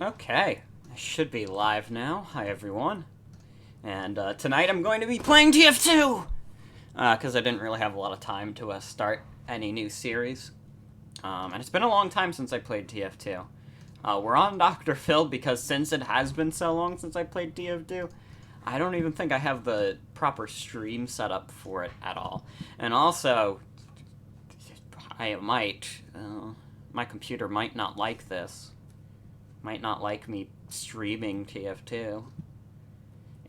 Okay, I should be live now. Hi, everyone. And tonight I'm going to be playing TF2! Because I didn't really have a lot of time to start any new series. And it's been a long time since I played TF2. We're on Dr. Phil because since it has been so long since I played TF2, I don't even think I have the proper stream set up for it at all. And also, my computer might not like this. Might not like me streaming TF2.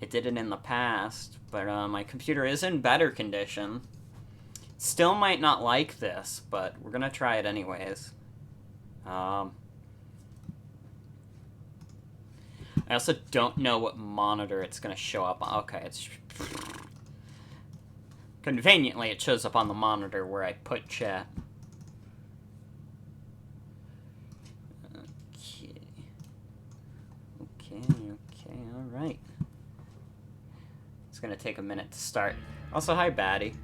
It did it in the past, but my computer is in better condition. Still might not like this, but we're gonna try it anyways. I also don't know what monitor it's gonna show up on. Okay, it's... Conveniently, it shows up on the monitor where I put chat. Okay, alright. It's gonna take a minute to start. Also, hi, Batty.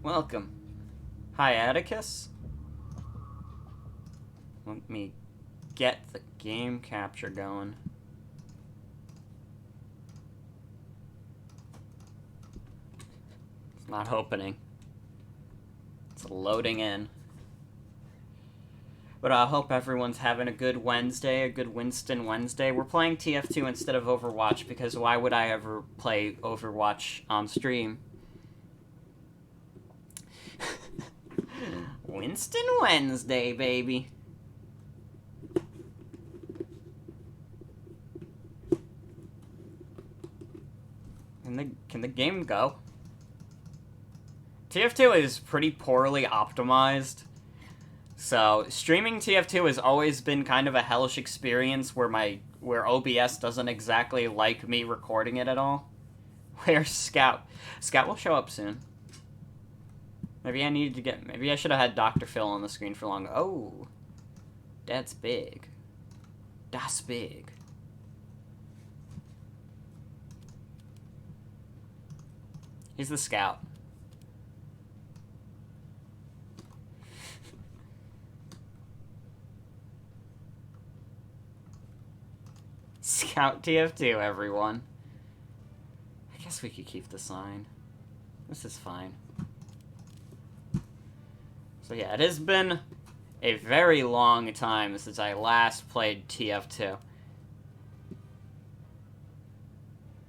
Welcome. Hi, Atticus. Let me get the game capture going. It's not opening. It's loading in. But I hope everyone's having a good Wednesday, a good Winston Wednesday. We're playing TF2 instead of Overwatch, because why would I ever play Overwatch on stream? Winston Wednesday, baby. Can the game go? TF2 is pretty poorly optimized. So, streaming TF2 has always been kind of a hellish experience where OBS doesn't exactly like me recording it at all. Where's Scout? Scout will show up soon. Maybe I should have had Dr. Phil on the screen for longer. Oh, that's big. That's big. He's the Scout. Scout TF2, everyone. I guess we could keep the sign. This is fine. So yeah, it has been a very long time since I last played TF2.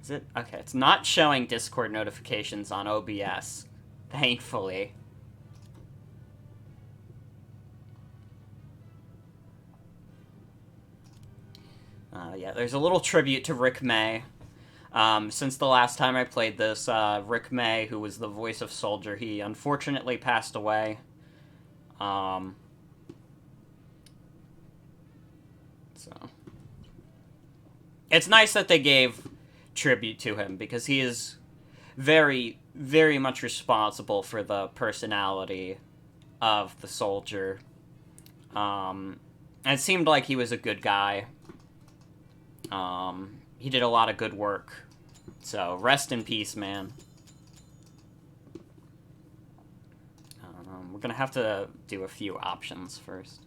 Is it? Okay, it's not showing Discord notifications on OBS, thankfully. Yeah, there's a little tribute to Rick May. Since the last time I played this, Rick May, who was the voice of Soldier, he unfortunately passed away. So... It's nice that they gave tribute to him, because he is very, very much responsible for the personality of the Soldier. And it seemed like he was a good guy. He did a lot of good work. So, rest in peace, man. We're gonna have to do a few options first.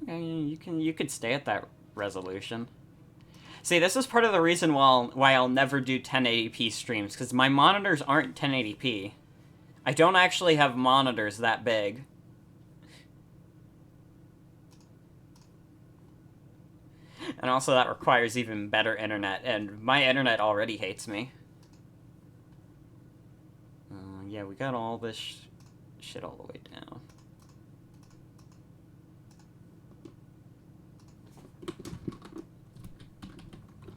Okay, you could stay at that resolution. See, this is part of the reason why I'll never do 1080p streams, because my monitors aren't 1080p. I don't actually have monitors that big. And also that requires even better internet, and my internet already hates me. Yeah, we got all this shit all the way down.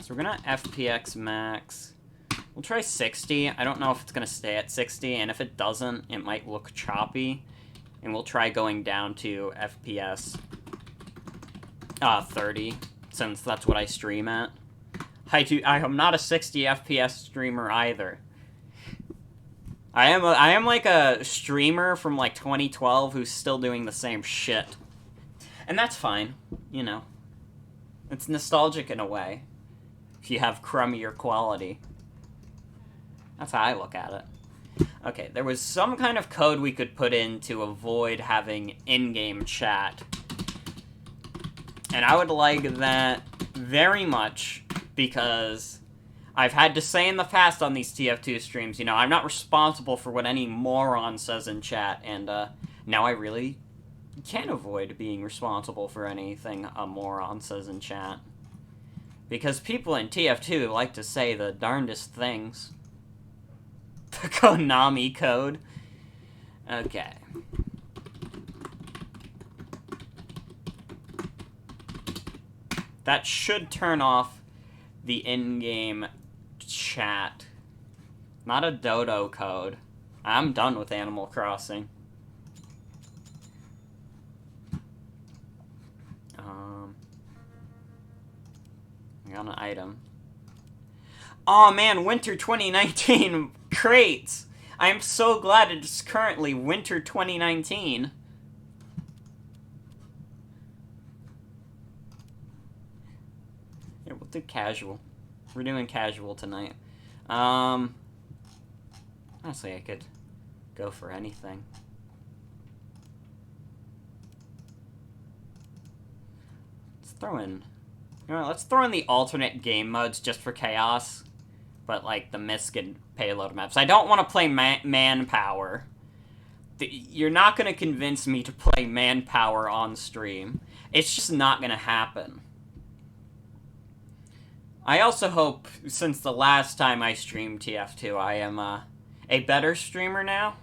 So we're gonna FPX max. We'll try 60. I don't know if it's gonna stay at 60, and if it doesn't, it might look choppy. And we'll try going down to FPS 30. Since that's what I stream at. I am not a 60 FPS streamer either. I am like a streamer from like 2012 who's still doing the same shit. And that's fine, you know. It's nostalgic in a way. If you have crummier quality. That's how I look at it. Okay, there was some kind of code we could put in to avoid having in-game chat. And I would like that very much, because I've had to say in the past on these TF2 streams, you know, I'm not responsible for what any moron says in chat, and now I really can't avoid being responsible for anything a moron says in chat. Because people in TF2 like to say the darndest things. The Konami code. Okay. That should turn off the in-game chat. Not a dodo code. I'm done with Animal Crossing. I got an item. Oh man, Winter 2019 crates! I am so glad it is currently Winter 2019. Here, we'll do casual. We're doing casual tonight. Honestly, I could go for anything. Let's throw in... You know, let's throw in the alternate game modes just for chaos. But, like, the misc and payload maps. I don't want to play Manpower. You're not going to convince me to play Manpower on stream. It's just not going to happen. I also hope, since the last time I streamed TF2, I am a better streamer now.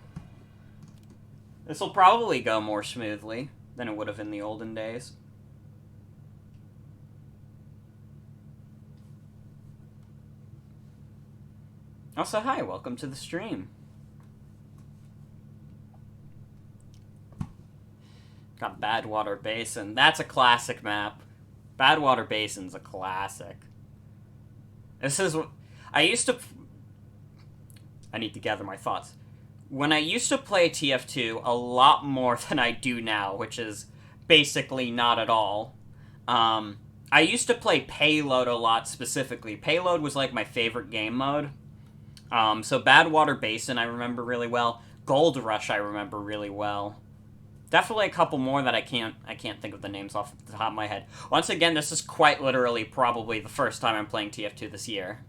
This will probably go more smoothly than it would have in the olden days. Also, hi, welcome to the stream. Got Badwater Basin. That's a classic map. Badwater Basin's a classic. This is... I used to... I need to gather my thoughts. When I used to play TF2 a lot more than I do now, which is basically not at all, I used to play Payload a lot specifically. Payload was like my favorite game mode. So Badwater Basin I remember really well. Gold Rush I remember really well. Definitely a couple more that I can't think of the names off the top of my head. Once again, this is quite literally probably the first time I'm playing TF2 this year.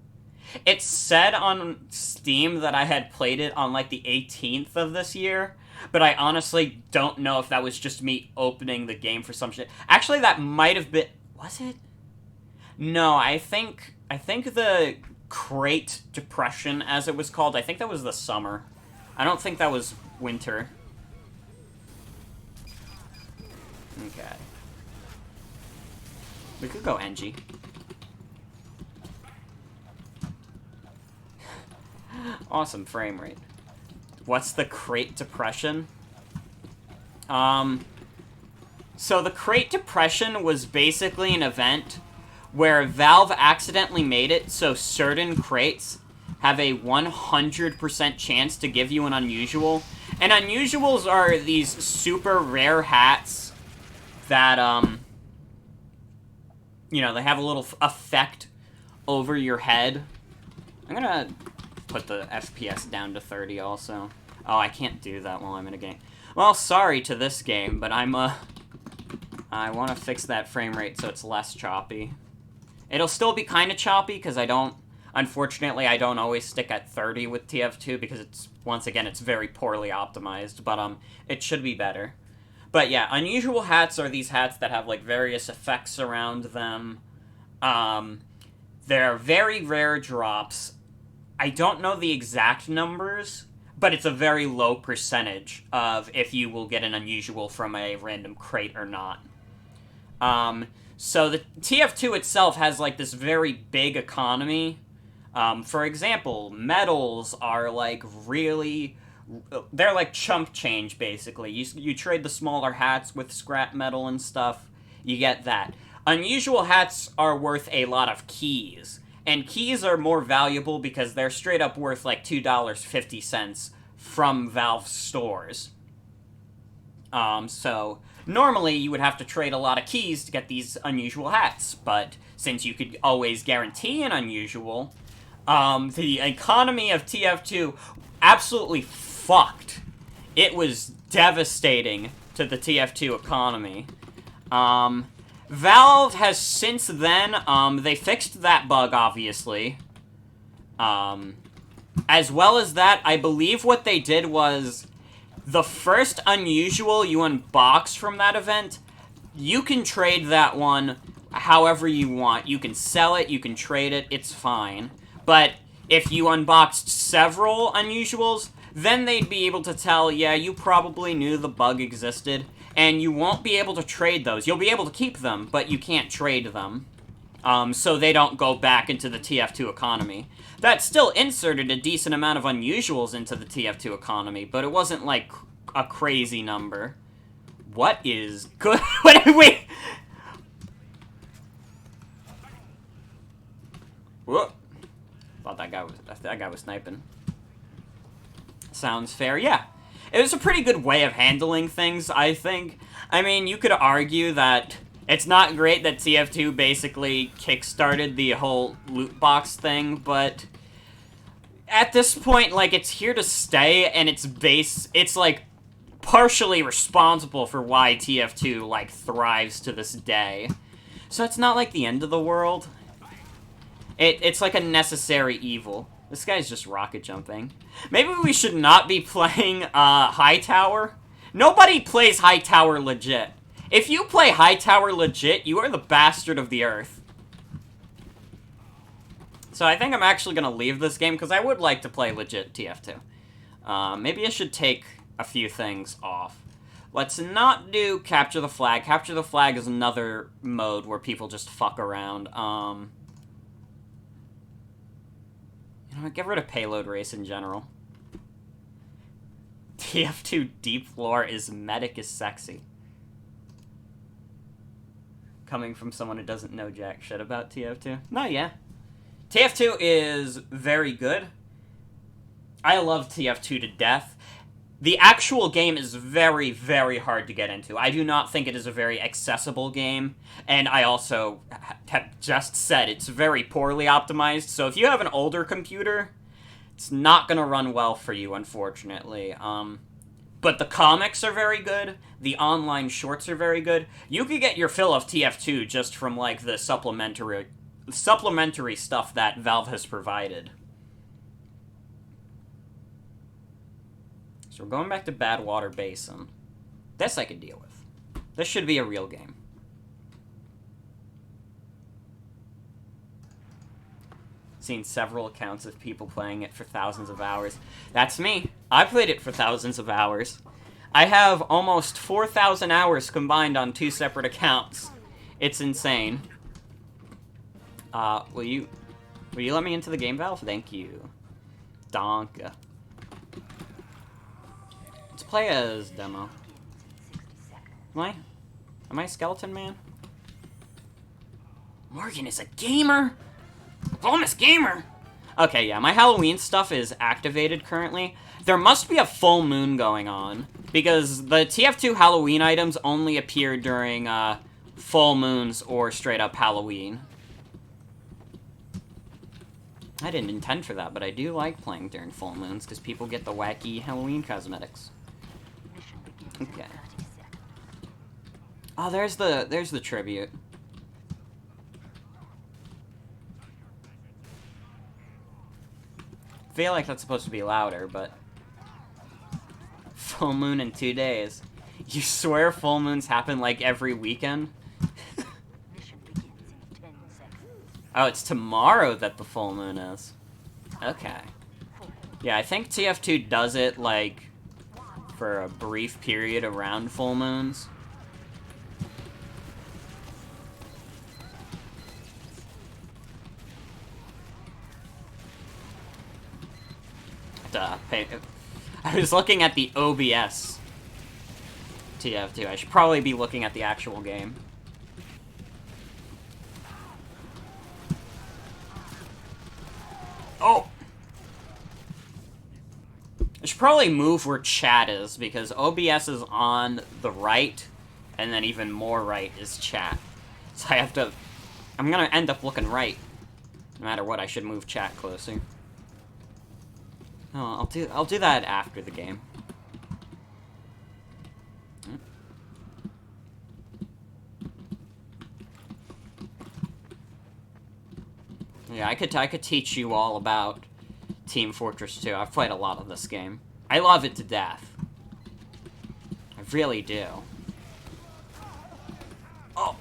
It said on Steam that I had played it on like the 18th of this year, but I honestly don't know if that was just me opening the game for some shit. Actually, that might have been... Was it? No, I think the Crate Depression, as it was called, I think that was the summer. I don't think that was winter. Okay. We could go NG. Awesome frame rate. What's the Crate Depression? So the Crate Depression was basically an event where Valve accidentally made it so certain crates have a 100% chance to give you an unusual. And unusuals are these super rare hats that, you know, they have a little effect over your head. I'm gonna put the FPS down to 30 also. Oh, I can't do that while I'm in a game. Well, sorry to this game, but I want to fix that frame rate so it's less choppy. It'll still be kind of choppy, because unfortunately, I don't always stick at 30 with TF2, because it's, once again, it's very poorly optimized, but, it should be better. But yeah, unusual hats are these hats that have, like, various effects around them. They're very rare drops. I don't know the exact numbers, but it's a very low percentage of if you will get an unusual from a random crate or not. So the TF2 itself has, like, this very big economy. For example, medals are, like, really... They're like chump change, basically. You trade the smaller hats with scrap metal and stuff, you get that. Unusual hats are worth a lot of keys. And keys are more valuable because they're straight up worth, like, $2.50 from Valve stores. So... Normally, you would have to trade a lot of keys to get these unusual hats, but since you could always guarantee an unusual, the economy of TF2 absolutely fucked. It was devastating to the TF2 economy. Valve has since then, they fixed that bug, obviously. As well as that, I believe what they did was the first unusual you unbox from that event, you can trade that one however you want. You can sell it, you can trade it, it's fine. But if you unboxed several unusuals, then they'd be able to tell, yeah, you probably knew the bug existed, and you won't be able to trade those. You'll be able to keep them, but you can't trade them. So they don't go back into the TF2 economy. That still inserted a decent amount of unusuals into the TF2 economy, but it wasn't, like, a crazy number. What is good? Wait! Whoop. Thought that guy was sniping. Sounds fair, yeah. It was a pretty good way of handling things, I think. I mean, you could argue that it's not great that TF2 basically kickstarted the whole loot box thing, but at this point, like, it's here to stay, and it's, like, partially responsible for why TF2, like, thrives to this day. So it's not, like, the end of the world. It's like a necessary evil. This guy's just rocket jumping. Maybe we should not be playing, Hightower. Nobody plays Hightower legit. If you play Hightower legit, you are the bastard of the earth. So I think I'm actually gonna leave this game, because I would like to play legit TF2. Maybe I should take a few things off. Let's not do Capture the Flag. Capture the Flag is another mode where people just fuck around. You know, get rid of Payload Race in general. TF2 Deep Lore is medic is sexy. Coming from someone who doesn't know jack shit about TF2. No, yeah. TF2 is very good. I love TF2 to death. The actual game is very, very hard to get into. I do not think it is a very accessible game, and I also have just said it's very poorly optimized, so if you have an older computer, it's not going to run well for you, unfortunately. But the comics are very good, the online shorts are very good. You could get your fill of TF2 just from, like, the supplementary stuff that Valve has provided. So we're going back to Badwater Basin. This I could deal with. This should be a real game. Seen several accounts of people playing it for thousands of hours. That's me. I played it for thousands of hours. I have almost 4,000 hours combined on 2 separate accounts. It's insane. Will you let me into the game, Valve? Thank you. Donka. Let's play as demo. Am I Skeleton Man? Morgan is a gamer? Bonus gamer! Okay, yeah, my Halloween stuff is activated currently. There must be a full moon going on, because the TF2 Halloween items only appear during, full moons or straight-up Halloween. I didn't intend for that, but I do like playing during full moons, because people get the wacky Halloween cosmetics. Okay. Oh, there's the tribute. I feel like that's supposed to be louder, but... Full moon in 2 days. You swear full moons happen, like, every weekend? Oh, it's tomorrow that the full moon is. Okay. Yeah, I think TF2 does it, like, for a brief period around full moons. I was looking at the OBS TF2. I should probably be looking at the actual game. Oh! I should probably move where chat is, because OBS is on the right, and then even more right is chat. So I have to... I'm gonna end up looking right. No matter what, I should move chat closer. Oh, I'll do that after the game. Yeah, I could teach you all about Team Fortress 2. I've played a lot of this game. I love it to death. I really do. Oh.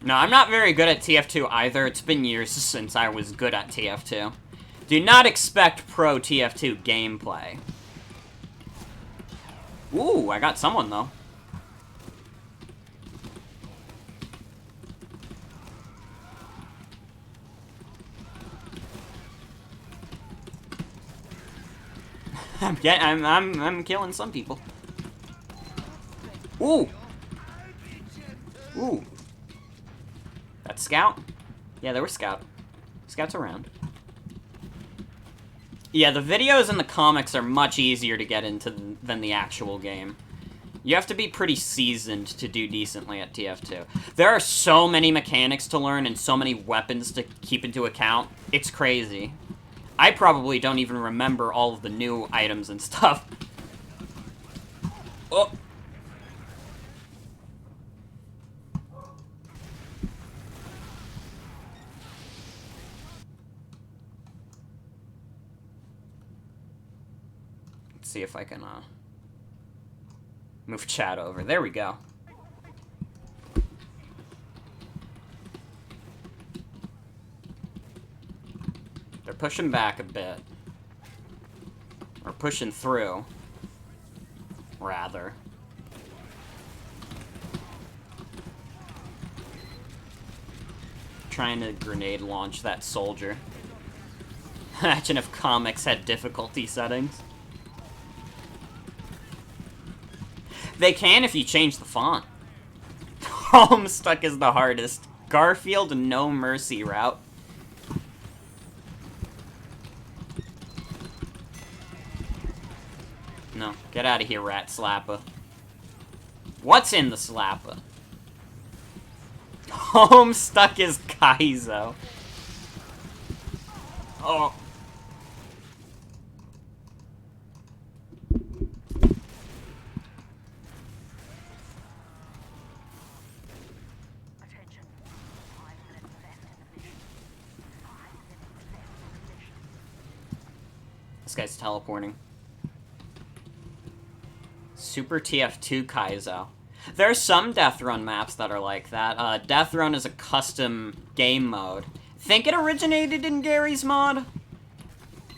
No, I'm not very good at TF2 either. It's been years since I was good at TF2. Do not expect pro TF2 gameplay. Ooh, I got someone, though. I'm killing some people. Ooh. Ooh. That scout? Yeah, there were scouts around. Yeah, the videos in the comics are much easier to get into than the actual game. You have to be pretty seasoned to do decently at TF2. There are so many mechanics to learn and so many weapons to keep into account. It's crazy. I probably don't even remember all of the new items and stuff. Oh. Let's see if I can, move chat over. There we go. They're pushing back a bit. Or pushing through. Rather. Trying to grenade launch that soldier. Imagine if comics had difficulty settings. They can if you change the font. Homestuck is the hardest. Garfield, no mercy route. No, get out of here, Rat Slapper. What's in the Slapper? Homestuck is Kaizo. Oh. This guy's teleporting. Super TF2 Kaizo. There are some Death Run maps that are like that. Death Run is a custom game mode. I think it originated in Gary's mod.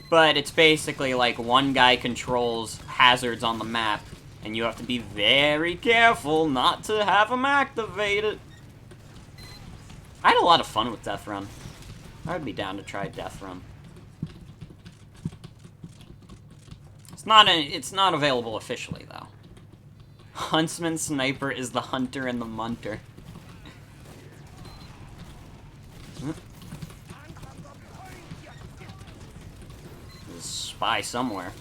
But it's basically like one guy controls hazards on the map, and you have to be very careful not to have them activated. I had a lot of fun with Death Run. I would be down to try Death Run. It's not available officially, though. Huntsman Sniper is the hunter and the munter. There's a spy somewhere.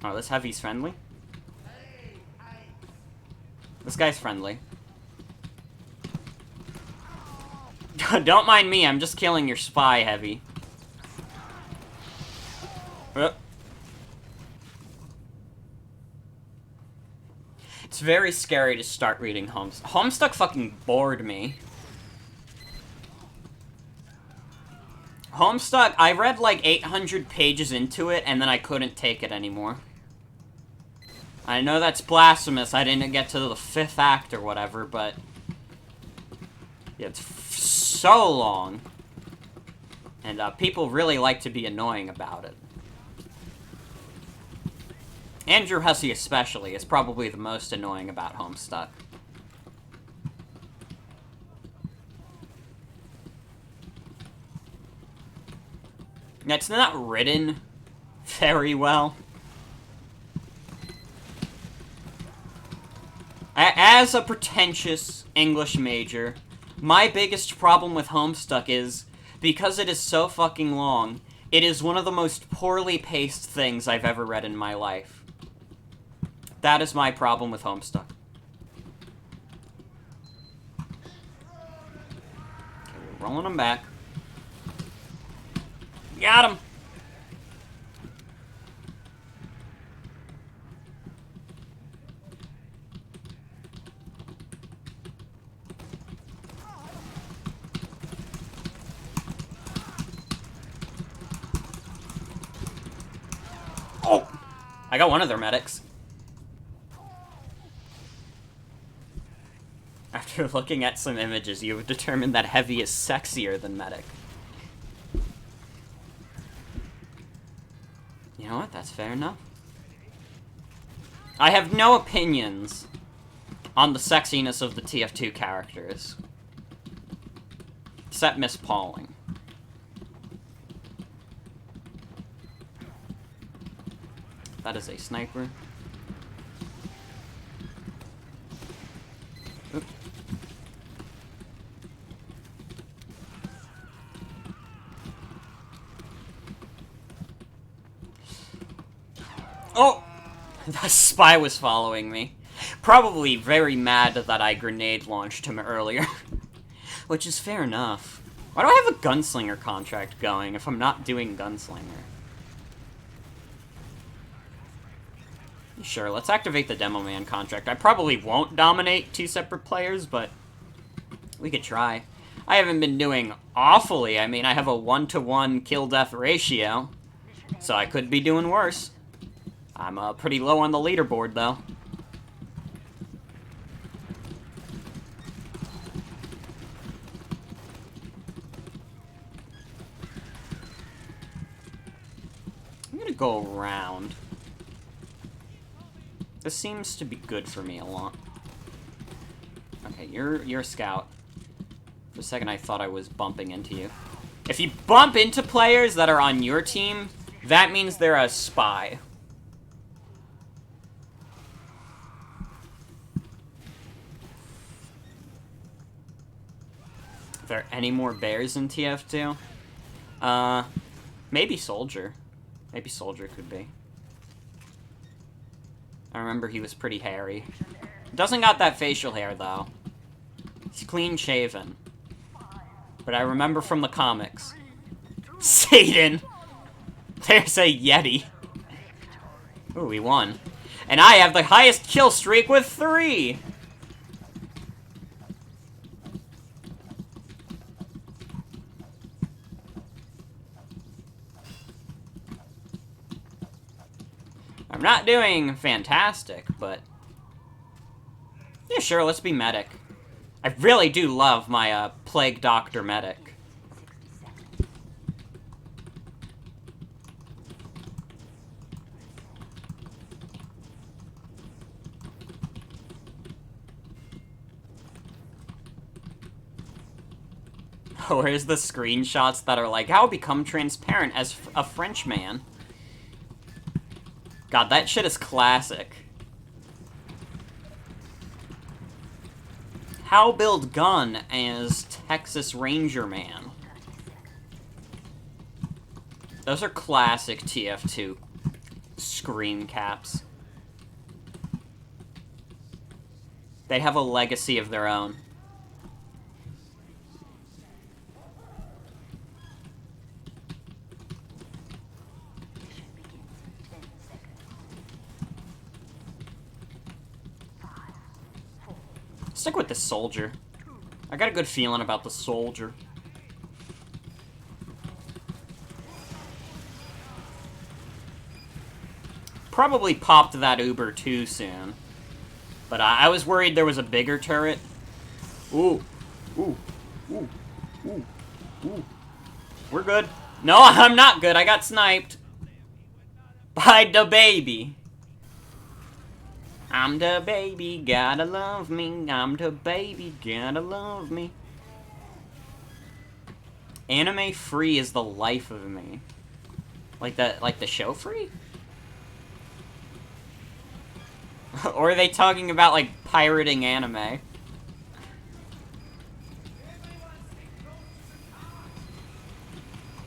Oh, this heavy's friendly? This guy's friendly. Don't mind me, I'm just killing your spy, Heavy. It's very scary to start reading Homestuck. Homestuck fucking bored me. Homestuck, I read like 800 pages into it, and then I couldn't take it anymore. I know that's blasphemous, I didn't get to the 5th act or whatever, but... yeah, it's so long. And people really like to be annoying about it. Andrew Hussey especially is probably the most annoying about Homestuck. It's not written very well. As a pretentious English major, My biggest problem with Homestuck is, because it is so fucking long, it is one of the most poorly paced things I've ever read in my life. That is my problem with Homestuck. Okay, we're rolling them back. Got him! Oh! I got one of their medics. After looking at some images, you have determined that Heavy is sexier than Medic. You know what? That's fair enough. I have no opinions on the sexiness of the TF2 characters. Except Miss Pauling. That is a sniper. Oops. Oh! The spy was following me. Probably very mad that I grenade launched him earlier. Which is fair enough. Why do I have a gunslinger contract going if I'm not doing gunslinger? Sure, let's activate the Demo Man contract. I probably won't dominate 2 separate players, but we could try. I haven't been doing awfully. I mean, I have a 1-to-1 kill-death ratio, so I could be doing worse. I'm pretty low on the leaderboard, though. I'm gonna go around. This seems to be good for me a lot. Okay, you're a scout. For a second I thought I was bumping into you. If you bump into players that are on your team, that means they're a spy. Are there any more bears in TF2? Maybe Soldier. Maybe Soldier could be. I remember he was pretty hairy. Doesn't got that facial hair, though. He's clean-shaven. But I remember from the comics. Satan! There's a Yeti. Ooh, we won. And I have the highest kill streak with 3! I'm not doing fantastic, but... yeah, sure, let's be medic. I really do love my, Plague Doctor medic. Oh, where's the screenshots that are like, how become transparent as a French man? God, that shit is classic. How build gun as Texas Ranger Man? Those are classic TF2 scream caps. They have a legacy of their own. Stick with the Soldier. I got a good feeling about the Soldier. Probably popped that Uber too soon. But I was worried there was a bigger turret. Ooh. Ooh. Ooh. Ooh. Ooh. We're good. No, I'm not good. I got sniped. By the baby. I'm the baby, gotta love me. I'm the baby, gotta love me. Anime Free is the life of me. Like the show Free? Or are they talking about, like, pirating anime?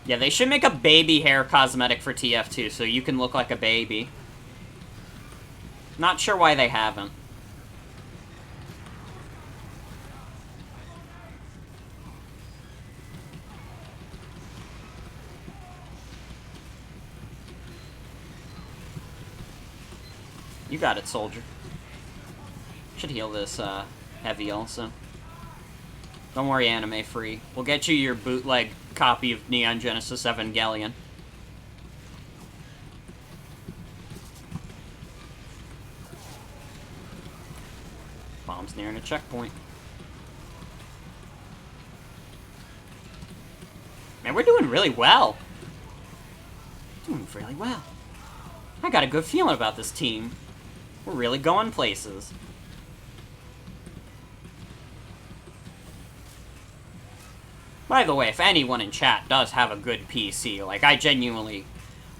Yeah, they should make a baby hair cosmetic for TF2 so you can look like a baby. Not sure why they haven't. You got it, soldier. Should heal this heavy also. Don't worry, anime free. We'll get you your bootleg copy of Neon Genesis Evangelion. Bomb's nearing a checkpoint. Man, we're doing really well. Doing really well. I got a good feeling about this team. We're really going places. By the way, if anyone in chat does have a good PC, like, I genuinely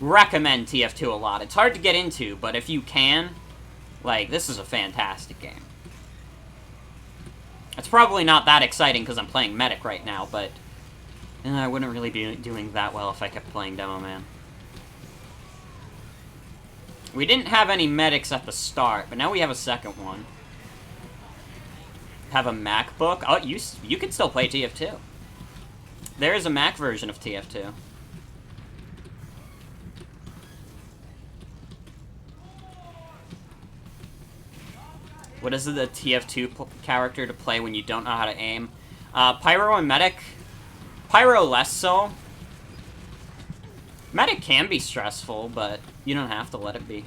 recommend TF2 a lot. It's hard to get into, but if you can, like, this is a fantastic game. It's probably not that exciting because I'm playing Medic right now, but I wouldn't really be doing that well if I kept playing Demo Man. We didn't have any medics at the start, but now we have a second one. Have a MacBook? Oh, you can still play TF2. There is a Mac version of TF2. What is the TF2 character to play when you don't know how to aim? Pyro and Medic. Pyro less so. Medic can be stressful, but you don't have to let it be.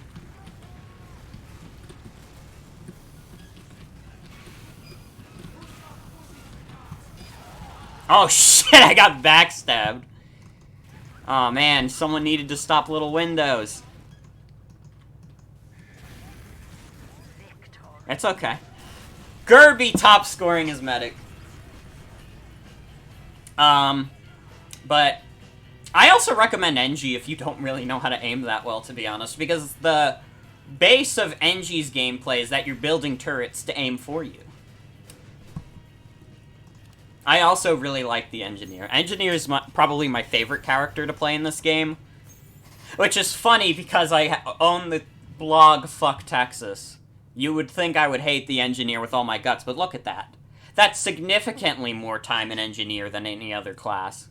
Oh shit, I got backstabbed. Oh man, someone needed to stop Little Windows. It's okay. Gerby top scoring as Medic. But I also recommend NG if you don't really know how to aim that well, to be honest, because the base of NG's gameplay is that you're building turrets to aim for you. I also really like the Engineer. Engineer is probably my favorite character to play in this game, which is funny because I own the blog Fuck Texas. You would think I would hate the Engineer with all my guts, but look at that. That's significantly more time in Engineer than any other class.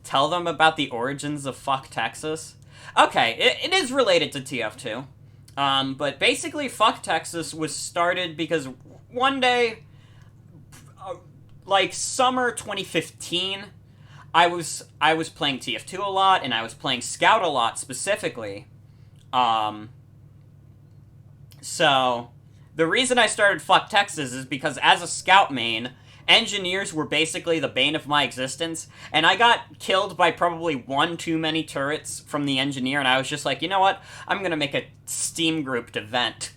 Tell them about the origins of Fuck Texas? Okay, it is related to TF2. But basically, Fuck Texas was started because one day, like summer 2015, I was playing TF2 a lot, and I was playing Scout a lot specifically. So the reason I started Fuck Texas is because as a Scout main, Engineers were basically the bane of my existence, and I got killed by probably one too many turrets from the Engineer, and I was just like, you know what? I'm gonna make a Steam group to vent.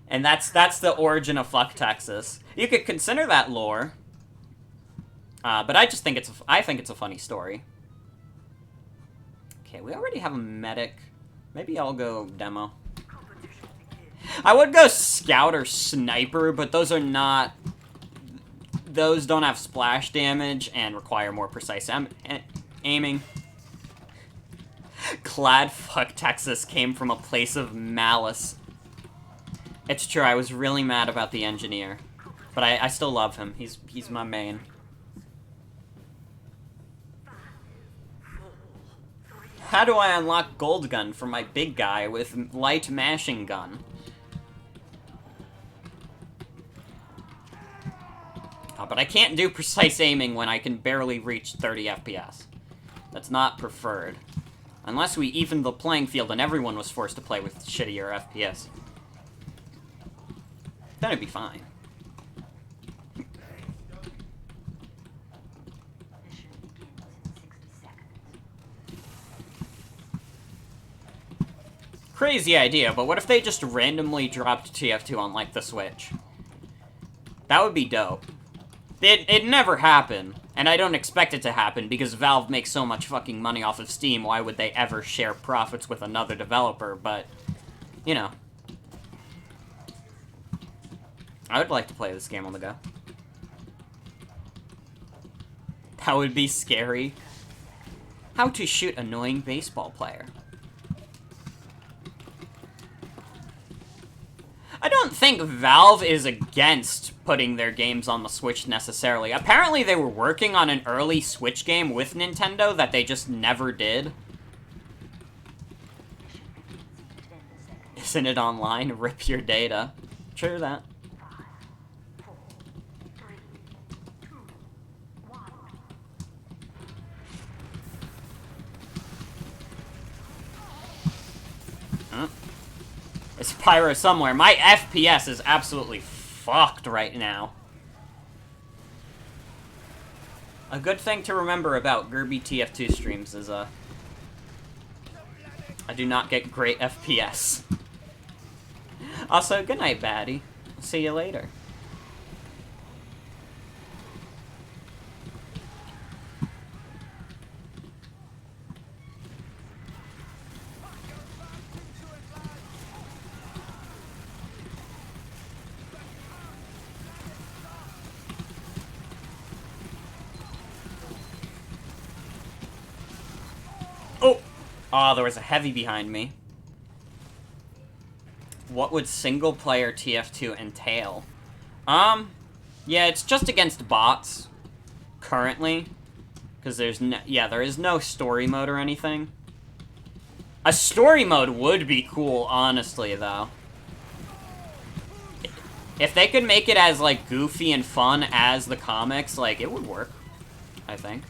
And that's the origin of Fuck Texas. You could consider that lore, but I just think I think it's a funny story. Okay, we already have a medic. Maybe I'll go demo. I would go Scout or Sniper, but those are not... Those don't have splash damage and require more precise aiming. Glad Fuck Texas came from a place of malice. It's true, I was really mad about the Engineer. But I still love him. He's my main. How do I unlock Gold Gun for my big guy with light mashing gun? But I can't do precise aiming when I can barely reach 30 FPS. That's not preferred. Unless we evened the playing field and everyone was forced to play with shittier FPS. Then it'd be fine. Crazy idea, but what if they just randomly dropped TF2 on, like, the Switch? That would be dope. It never happened, and I don't expect it to happen because Valve makes so much fucking money off of Steam, why would they ever share profits with another developer, but, you know. I would like to play this game on the go. That would be scary. How to shoot annoying baseball player. I don't think Valve is against putting their games on the Switch necessarily. Apparently they were working on an early Switch game with Nintendo that they just never did. Isn't it online? Rip your data. True that. There's Pyro somewhere. My FPS is absolutely fucked right now. A good thing to remember about Gerby TF2 streams is, I do not get great FPS. Also, good night, baddie. See you later. Oh, there was a heavy behind me. What would single-player TF2 entail? Yeah, it's just against bots, currently. Because there's no, yeah, there is no story mode or anything. A story mode would be cool, honestly, though. If they could make it as, like, goofy and fun as the comics, like, it would work, I think.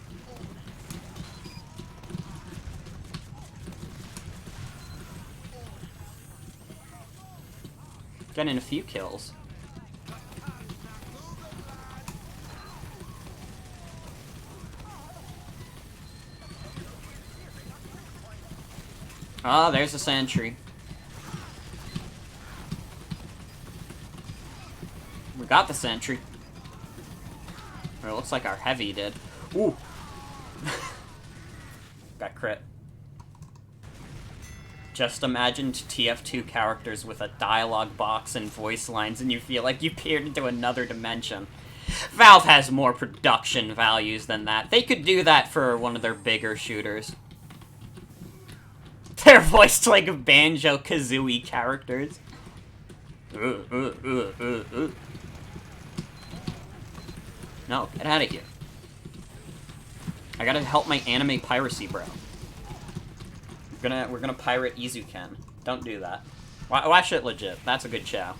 Getting a few kills. Oh, there's a sentry. We got the sentry. Or it looks like our heavy did. Ooh! Got crit. Just imagined TF2 characters with a dialogue box and voice lines and you feel like you peered into another dimension. Valve has more production values than that. They could do that for one of their bigger shooters. They're voiced like Banjo-Kazooie characters. No, get out of here. I gotta help my anime piracy, bro. We're gonna pirate Izuken. Don't do that. Watch it legit. That's a good show.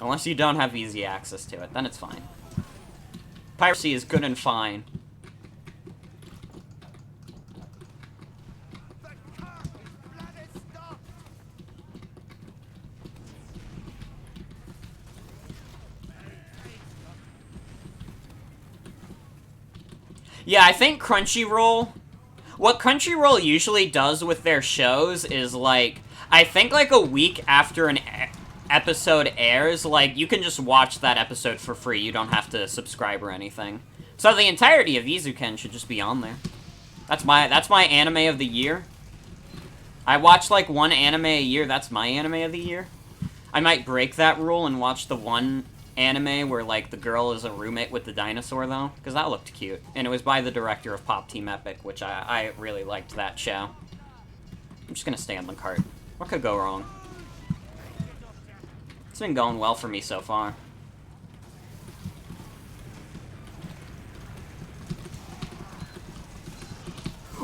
Unless you don't have easy access to it, then it's fine. Piracy is good and fine. Yeah, I think Crunchyroll... What Crunchyroll usually does with their shows is, like... I think, like, a week after an episode airs, like, you can just watch that episode for free. You don't have to subscribe or anything. So the entirety of Izuken should just be on there. That's my anime of the year. I watch, like, one anime a year. That's my anime of the year. I might break that rule and watch the one anime where, like, the girl is a roommate with the dinosaur, though, because that looked cute. And it was by the director of Pop Team Epic, which I really liked that show. I'm just gonna stay on the cart. What could go wrong? It's been going well for me so far.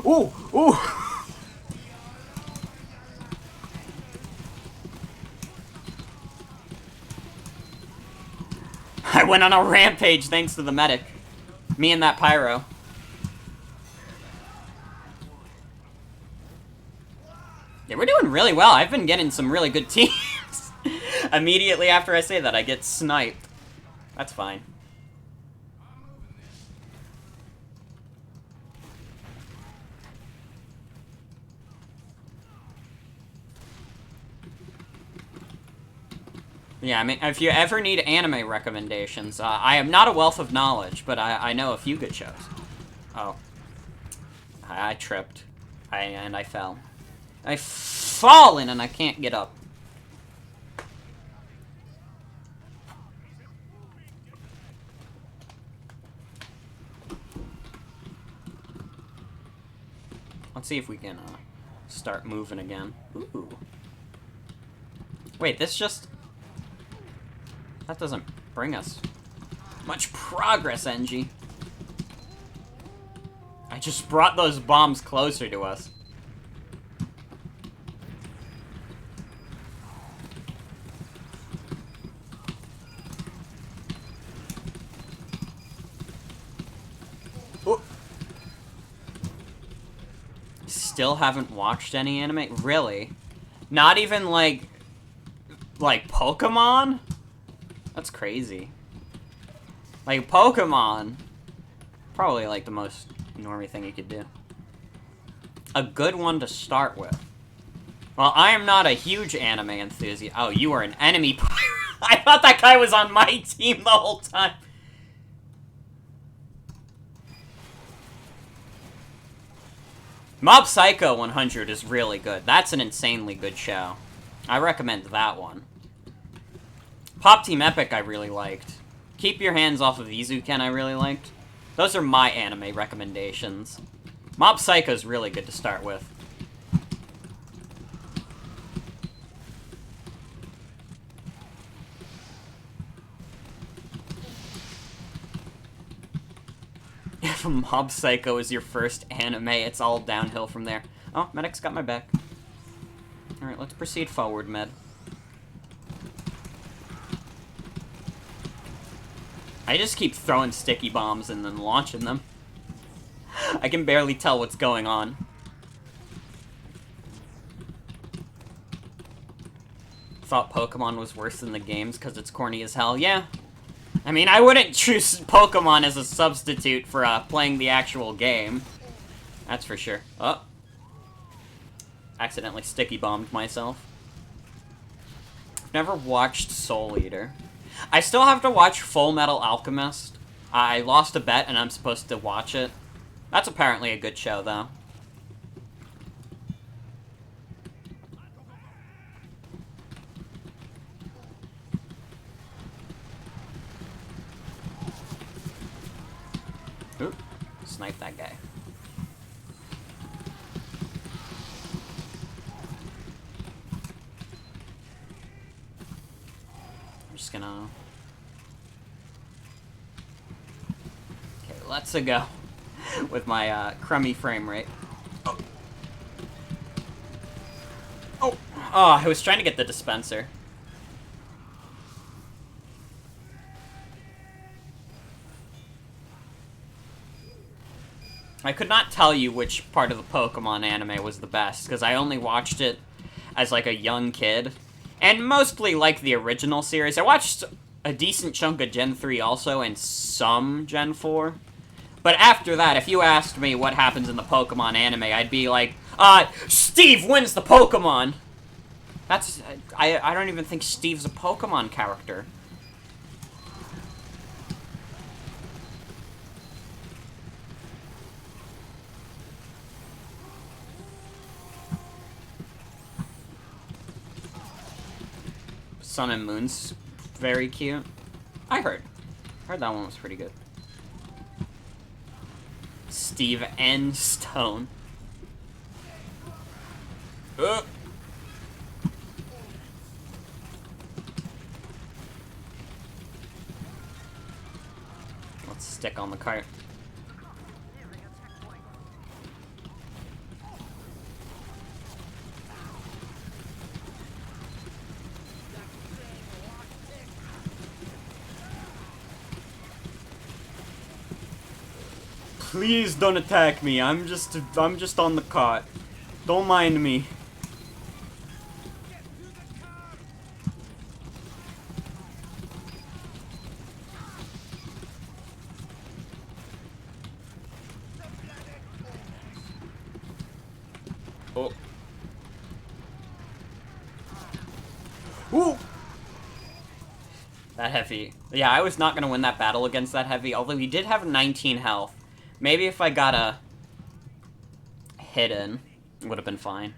Ooh! Ooh! I went on a rampage thanks to the medic. Me and that pyro. Yeah, we're doing really well. I've been getting some really good teams. Immediately after I say that, I get sniped. That's fine. Yeah, I mean, if you ever need anime recommendations, I am not a wealth of knowledge, but I know a few good shows. Oh. I tripped. And I fell. I've fallen and I can't get up. Let's see if we can start moving again. Ooh. Wait, this just... That doesn't bring us much progress, NG. I just brought those bombs closer to us. Ooh. Still haven't watched any anime? Really? Not even like Pokemon? That's crazy. Like Pokemon, probably like the most normie thing you could do. A good one to start with. Well, I am not a huge anime enthusiast. Oh, you are an enemy pirate. I thought that guy was on my team the whole time. Mob Psycho 100 is really good. That's an insanely good show. I recommend that one. Pop Team Epic I really liked. Keep Your Hands Off of Izuken I really liked. Those are my anime recommendations. Mob Psycho is really good to start with. If Mob Psycho is your first anime, it's all downhill from there. Oh, Medic's got my back. Alright, let's proceed forward, Med. I just keep throwing sticky bombs and then launching them. I can barely tell what's going on. Thought Pokemon was worse than the games because it's corny as hell. Yeah. I mean, I wouldn't choose Pokemon as a substitute for playing the actual game. That's for sure. Oh. Accidentally sticky bombed myself. Never watched Soul Eater. I still have to watch Full Metal Alchemist. I lost a bet and I'm supposed to watch it. That's apparently a good show, though. Ooh, snipe that guy. I'm just gonna... Okay, let's go. With my crummy frame rate. Oh. Oh, I was trying to get the dispenser. I could not tell you which part of the Pokemon anime was the best, because I only watched it as, like, a young kid. And mostly like the original series. I watched a decent chunk of Gen 3 also, and some Gen 4. But after that, if you asked me what happens in the Pokemon anime, I'd be like, Steve wins the Pokemon! That's... I don't even think Steve's a Pokemon character. Sun and Moon's very cute. I heard that one was pretty good. Steve and Stone. Let's stick on the cart. Please don't attack me. I'm just on the cart. Don't mind me. Oh. Ooh. That heavy. Yeah, I was not gonna win that battle against that heavy, although he did have 19 health. Maybe if I got a hit in, it would have been fine.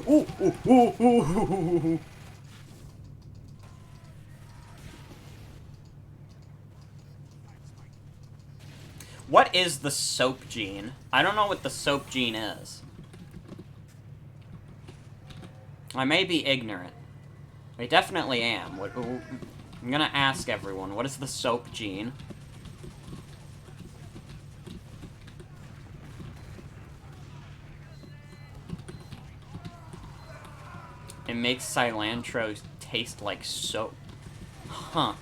Ooh, ooh, ooh, ooh, ooh. What is the soap gene? I don't know what the soap gene is. I may be ignorant. I definitely am. I'm gonna ask everyone, what is the soap gene? It makes cilantro taste like soap. Huh.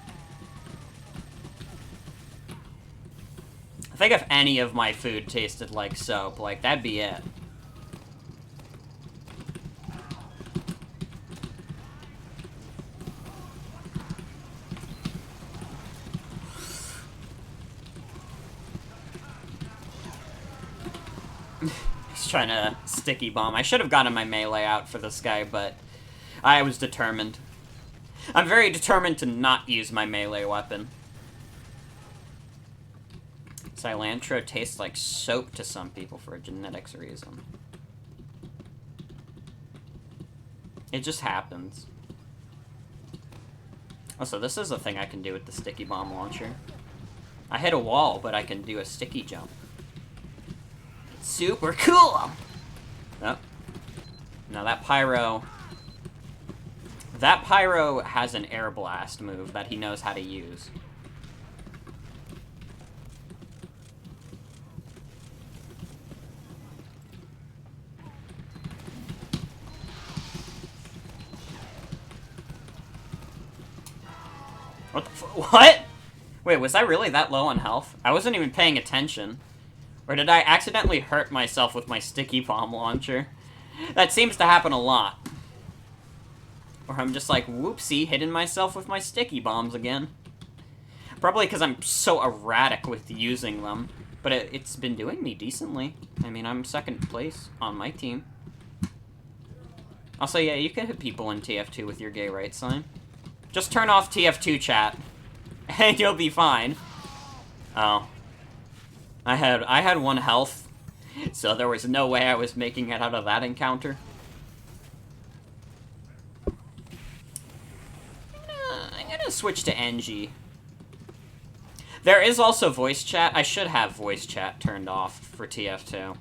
I think if any of my food tasted like soap, like, that'd be it. He's trying to sticky bomb. I should have gotten my melee out for this guy, but I was determined. I'm very determined to not use my melee weapon. Cilantro tastes like soap to some people for a genetics reason. It just happens. Also, this is a thing I can do with the sticky bomb launcher. I hit a wall, but I can do a sticky jump. It's super cool! Oh. Now that Pyro... That Pyro has an air blast move that he knows how to use. What the what? Wait, was I really that low on health? I wasn't even paying attention. Or did I accidentally hurt myself with my sticky bomb launcher? That seems to happen a lot. Or I'm just like, whoopsie, hitting myself with my sticky bombs again. Probably because I'm so erratic with using them. But it's been doing me decently. I mean, I'm second place on my team. Also, yeah, you can hit people in TF2 with your gay right sign. Just turn off TF2 chat, and you'll be fine. Oh. I had 1 health, so there was no way I was making it out of that encounter. I'm gonna switch to NG. There is also voice chat. I should have voice chat turned off for TF2.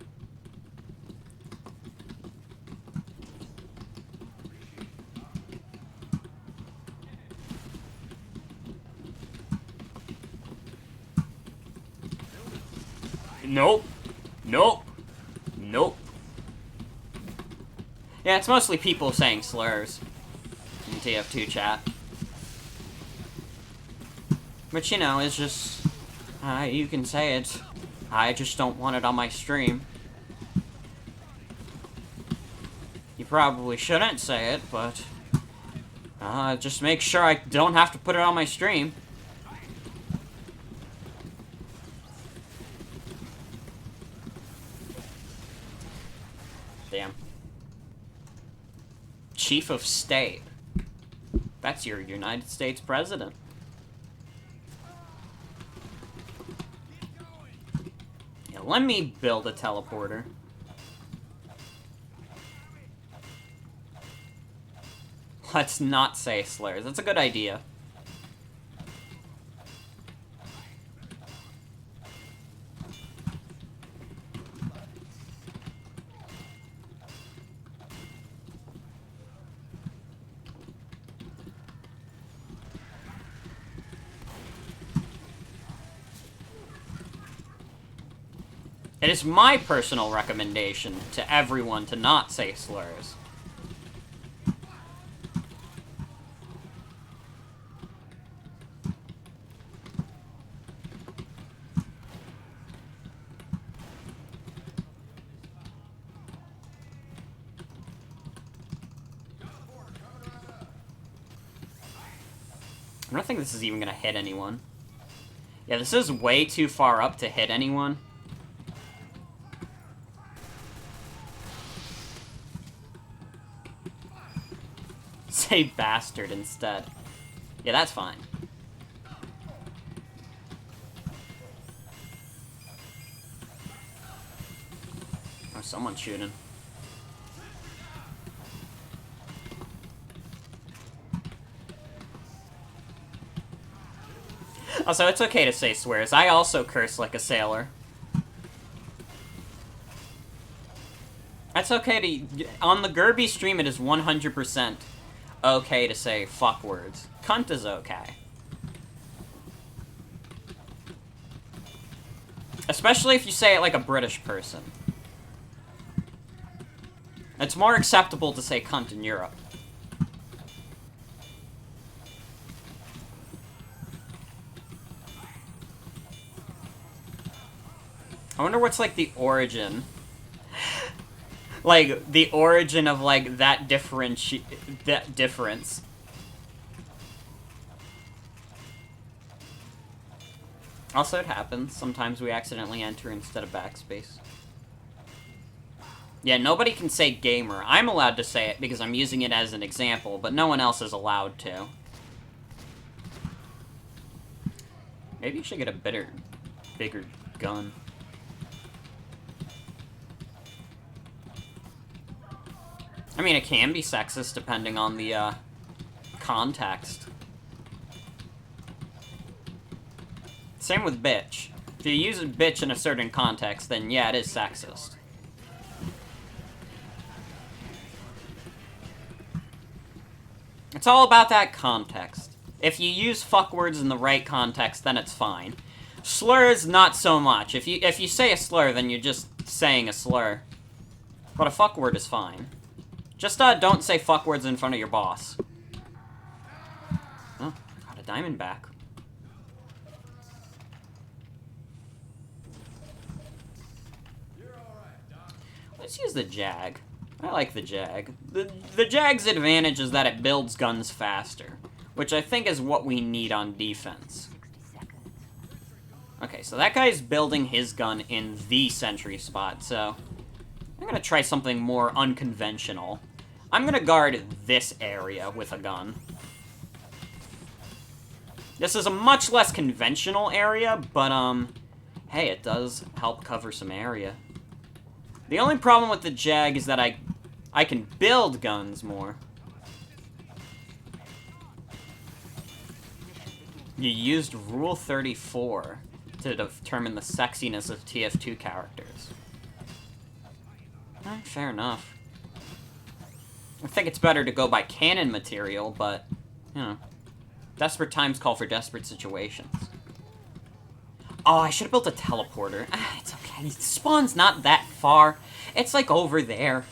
Nope. Nope. Nope. Yeah, it's mostly people saying slurs in TF2 chat. But, you know, it's just... you can say it. I just don't want it on my stream. You probably shouldn't say it, but... just make sure I don't have to put it on my stream. Damn. Chief of State. That's your United States President. Yeah, let me build a teleporter. Let's not say slurs. That's a good idea. It is my personal recommendation to everyone to not say slurs. I don't think this is even gonna hit anyone. Yeah, this is way too far up to hit anyone. Say bastard instead. Yeah, that's fine. Oh, someone's shooting. Also, it's okay to say swears. I also curse like a sailor. That's okay to... On the Gerby stream, it is 100% okay to say fuck words. Cunt is okay. Especially if you say it like a British person. It's more acceptable to say cunt in Europe. I wonder what's, like, the origin. Like, the origin of, like, that difference. Also, it happens. Sometimes we accidentally enter instead of backspace. Yeah, nobody can say gamer. I'm allowed to say it because I'm using it as an example, but no one else is allowed to. Maybe you should get a bigger gun. I mean, it can be sexist depending on the, context. Same with bitch. If you use a bitch in a certain context, then yeah, it is sexist. It's all about that context. If you use fuck words in the right context, then it's fine. Slurs, not so much. If you say a slur, then you're just saying a slur. But a fuck word is fine. Just, don't say fuck words in front of your boss. Oh, got a diamond back. Let's use the Jag. I like the Jag. The Jag's advantage is that it builds guns faster, which I think is what we need on defense. Okay, so that guy's building his gun in the sentry spot, so I'm gonna try something more unconventional. I'm gonna guard this area with a gun. This is a much less conventional area, but, hey, it does help cover some area. The only problem with the Jag is that I can build guns more. You used Rule 34 to determine the sexiness of TF2 characters. Fair enough. I think it's better to go by canon material, but, you know, desperate times call for desperate situations. Oh, I should have built a teleporter. It's okay. Spawn's not that far. It's, like, over there.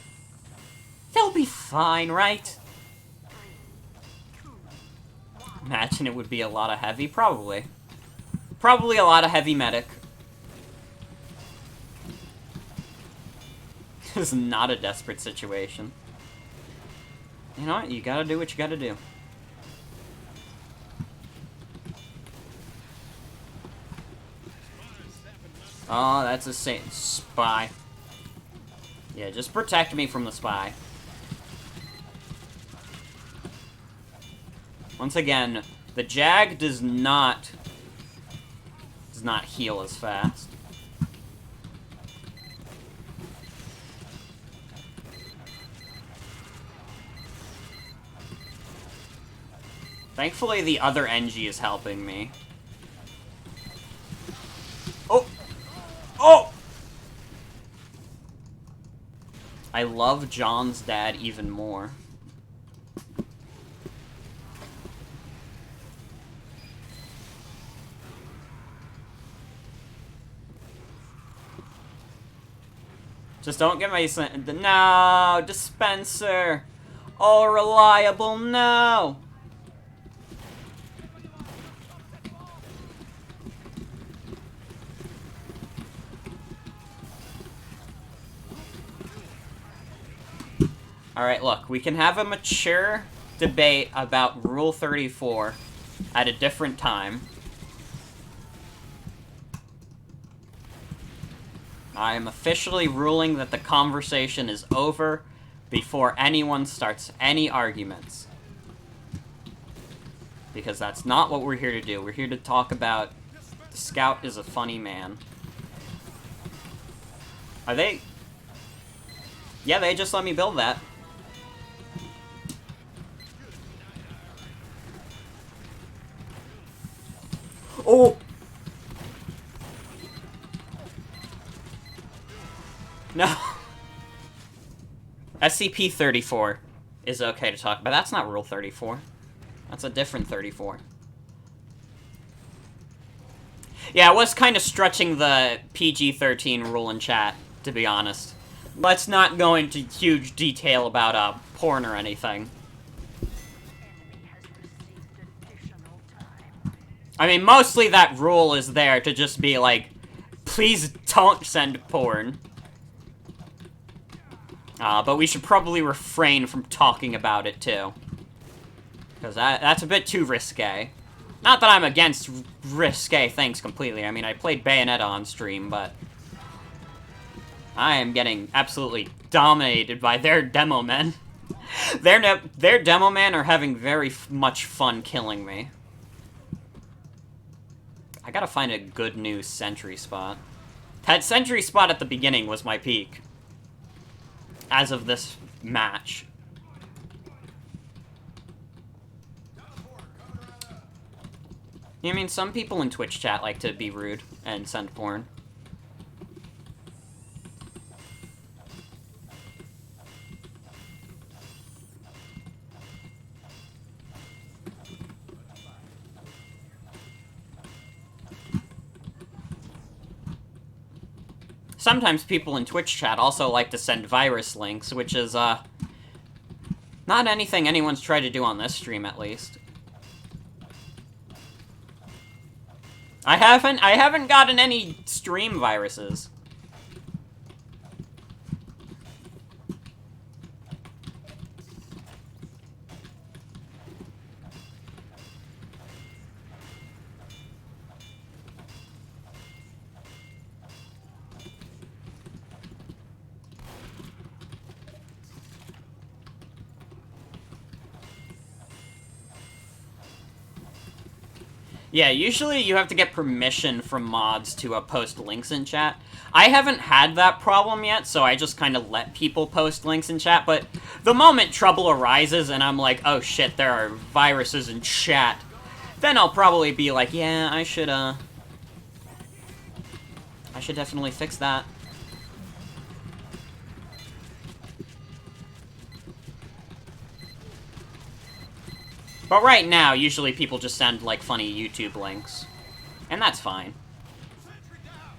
They'll be fine, right? Imagine it would be a lot of heavy. Probably. Probably a lot of heavy medic. This is not a desperate situation. You know what? You gotta do what you gotta do. Oh, that's a spy. Yeah, just protect me from the spy. Once again, the Jag does not heal as fast. Thankfully, the other NG is helping me. Oh! Oh! I love John's dad even more. Just don't get my... No! Dispenser! Oh, reliable, no! Alright, look, we can have a mature debate about Rule 34 at a different time. I am officially ruling that the conversation is over before anyone starts any arguments. Because that's not what we're here to do. We're here to talk about the Scout is a funny man. Are they... Yeah, they just let me build that. Oh! No. SCP-34 is okay to talk about. That's not Rule 34. That's a different 34. Yeah, I was kind of stretching the PG-13 rule in chat, to be honest. Let's not go into huge detail about, porn or anything. I mean, mostly that rule is there to just be like, please don't send porn. But we should probably refrain from talking about it, too. Because that's a bit too risque. Not that I'm against risque things completely. I mean, I played Bayonetta on stream, but I am getting absolutely dominated by their demo men. Their demo men are having very much fun killing me. I gotta find a good new sentry spot. That sentry spot at the beginning was my peak. As of this match. I mean, some people in Twitch chat like to be rude and send porn. Sometimes people in Twitch chat also like to send virus links, which is, not anything anyone's tried to do on this stream, at least. I haven't gotten any stream viruses. Yeah, usually you have to get permission from mods to post links in chat. I haven't had that problem yet, so I just kind of let people post links in chat, but the moment trouble arises and I'm like, oh shit, there are viruses in chat, then I'll probably be like, yeah, I should definitely fix that. But right now, usually people just send, like, funny YouTube links. And that's fine.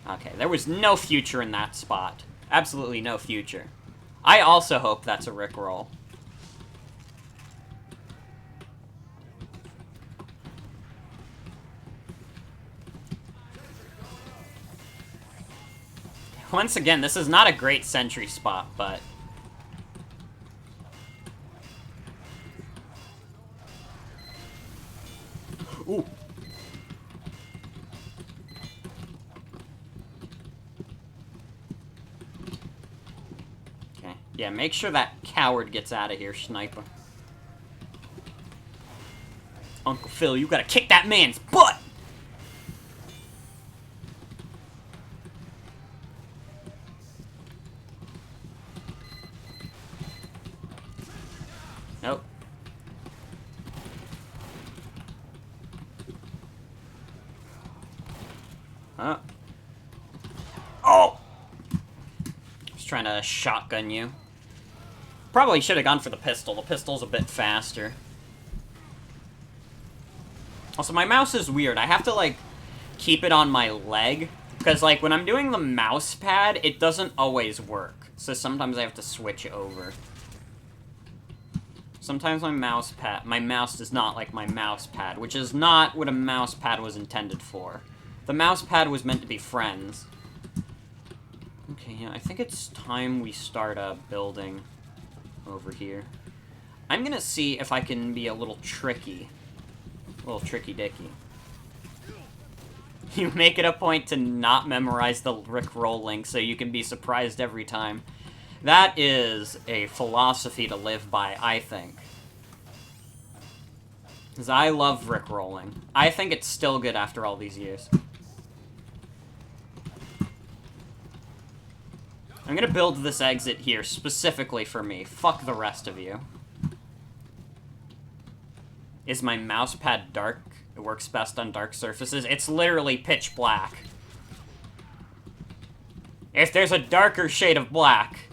Okay, there was no future in that spot. Absolutely no future. I also hope that's a Rickroll. Once again, this is not a great sentry spot, but... Ooh. Okay. Yeah, make sure that coward gets out of here, sniper. Uncle Phil, you gotta kick that man's butt! Nope. Huh? Oh! Just trying to shotgun you. Probably should have gone for the pistol. The pistol's a bit faster. Also, my mouse is weird. I have to, like, keep it on my leg. Because, like, when I'm doing the mouse pad, it doesn't always work. So sometimes I have to switch over. Sometimes my mouse does not like my mouse pad, which is not what a mouse pad was intended for. The mouse pad was meant to be friends. Okay, yeah, I think it's time we start building over here. I'm gonna see if I can be a little tricky. A little tricky-dicky. You make it a point to not memorize the Rickroll link so you can be surprised every time. That is a philosophy to live by, I think. Because I love Rickrolling. I think it's still good after all these years. I'm gonna build this exit here specifically for me. Fuck the rest of you. Is my mouse pad dark? It works best on dark surfaces. It's literally pitch black. If there's a darker shade of black,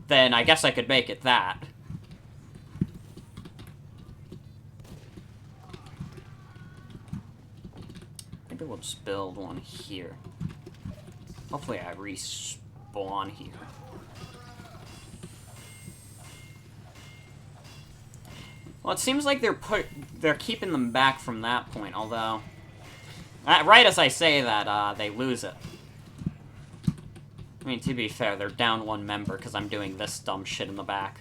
then I guess I could make it that. Maybe we'll just build one here. Hopefully I respawn here. Well, it seems like they're keeping them back from that point, although... right as I say that, they lose it. I mean, to be fair, they're down one member because I'm doing this dumb shit in the back.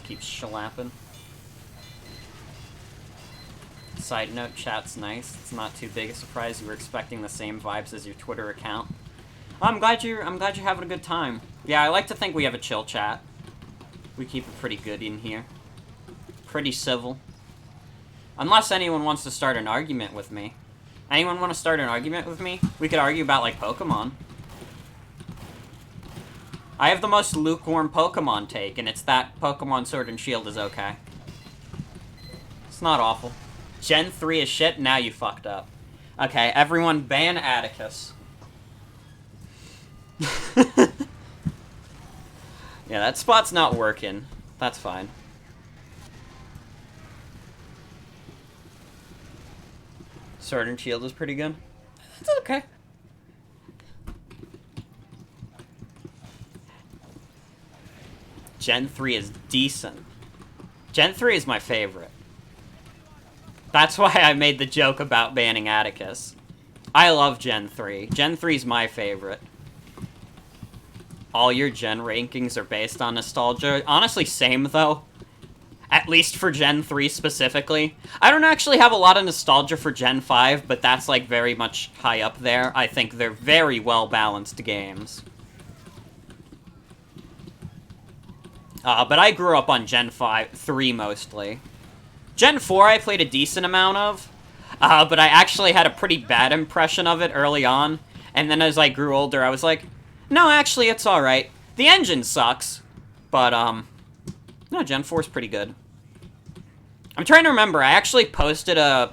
Keeps shellapping. Side note, chat's nice. It's not too big a surprise. You were expecting the same vibes as your Twitter account. I'm glad you're having a good time. Yeah, I like to think we have a chill chat. We keep it pretty good in here. Pretty civil. Unless anyone wants to start an argument with me. Anyone want to start an argument with me? We could argue about, like, Pokemon. I have the most lukewarm Pokemon take, and it's that Pokemon Sword and Shield is okay. It's not awful. Gen 3 is shit, now you fucked up. Okay, everyone ban Atticus. Yeah, that spot's not working. That's fine. Sword and Shield is pretty good. It's okay. Gen 3 is decent. Gen 3 is my favorite. That's why I made the joke about banning Atticus. I love Gen 3. Gen 3 is my favorite. All your Gen rankings are based on nostalgia. Honestly, same, though. At least for Gen 3 specifically. I don't actually have a lot of nostalgia for Gen 5, but that's, like, very much high up there. I think they're very well-balanced games. But I grew up on Gen 3 mostly. Gen 4 I played a decent amount of, but I actually had a pretty bad impression of it early on, and then as I grew older I was like, no, actually it's alright. The engine sucks, but, no, Gen 4 is pretty good. I'm trying to remember, I actually posted a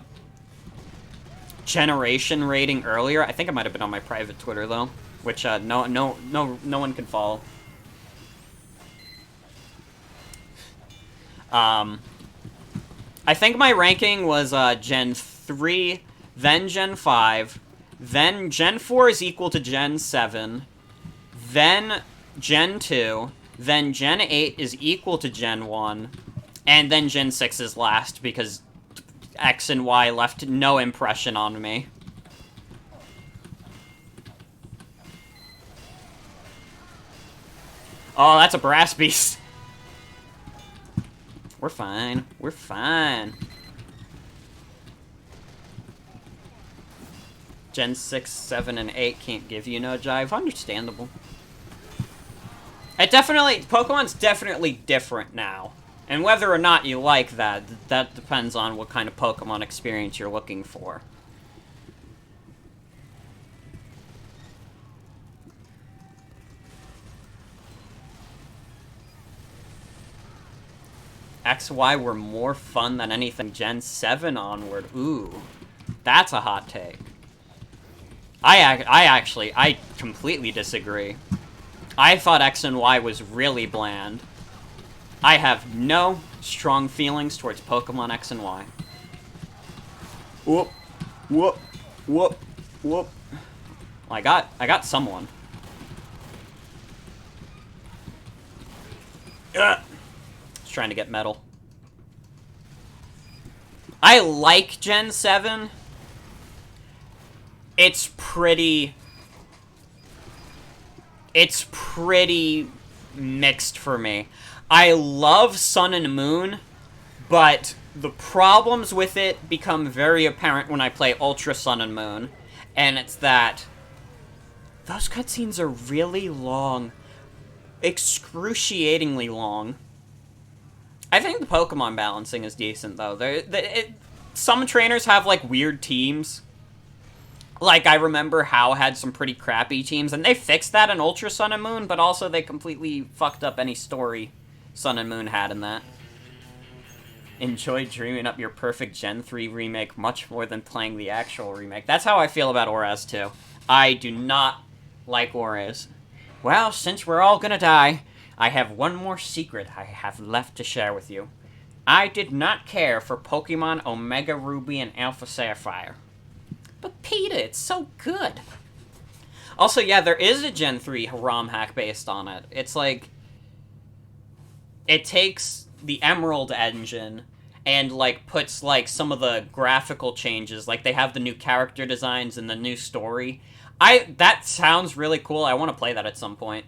generation rating earlier. I think it might have been on my private Twitter, though, which, no one can follow. I think my ranking was, Gen 3, then Gen 5, then Gen 4 is equal to Gen 7, then Gen 2, then Gen 8 is equal to Gen 1, and then Gen 6 is last, because X and Y left no impression on me. Oh, that's a Brass Beast. We're fine. We're fine. Gen 6, 7, and 8 can't give you no jive. Understandable. Pokemon's definitely different now. And whether or not you like that, that depends on what kind of Pokemon experience you're looking for. XY were more fun than anything Gen 7 onward. Ooh, that's a hot take. I completely disagree. I thought X and Y was really bland. I have no strong feelings towards Pokemon X and Y. Whoop, whoop, whoop, whoop. Well, I got someone. Ugh. Trying to get metal. I like Gen 7. It's pretty mixed for me. I love Sun and Moon, but the problems with it become very apparent when I play Ultra Sun and Moon, and it's that those cutscenes are really long. Excruciatingly long. I think the Pokemon balancing is decent, though. Some trainers have, like, weird teams. Like, I remember Hao had some pretty crappy teams, and they fixed that in Ultra Sun and Moon, but also they completely fucked up any story Sun and Moon had in that. Enjoy dreaming up your perfect Gen 3 remake much more than playing the actual remake. That's how I feel about Orez, too. I do not like Orez. Well, since we're all gonna die, I have one more secret I have left to share with you. I did not care for Pokemon Omega Ruby and Alpha Sapphire. But Peter, it's so good. Also, yeah, there is a Gen 3 ROM hack based on it. It's like, it takes the Emerald engine and, like, puts, like, some of the graphical changes. Like, they have the new character designs and the new story. That sounds really cool. I want to play that at some point.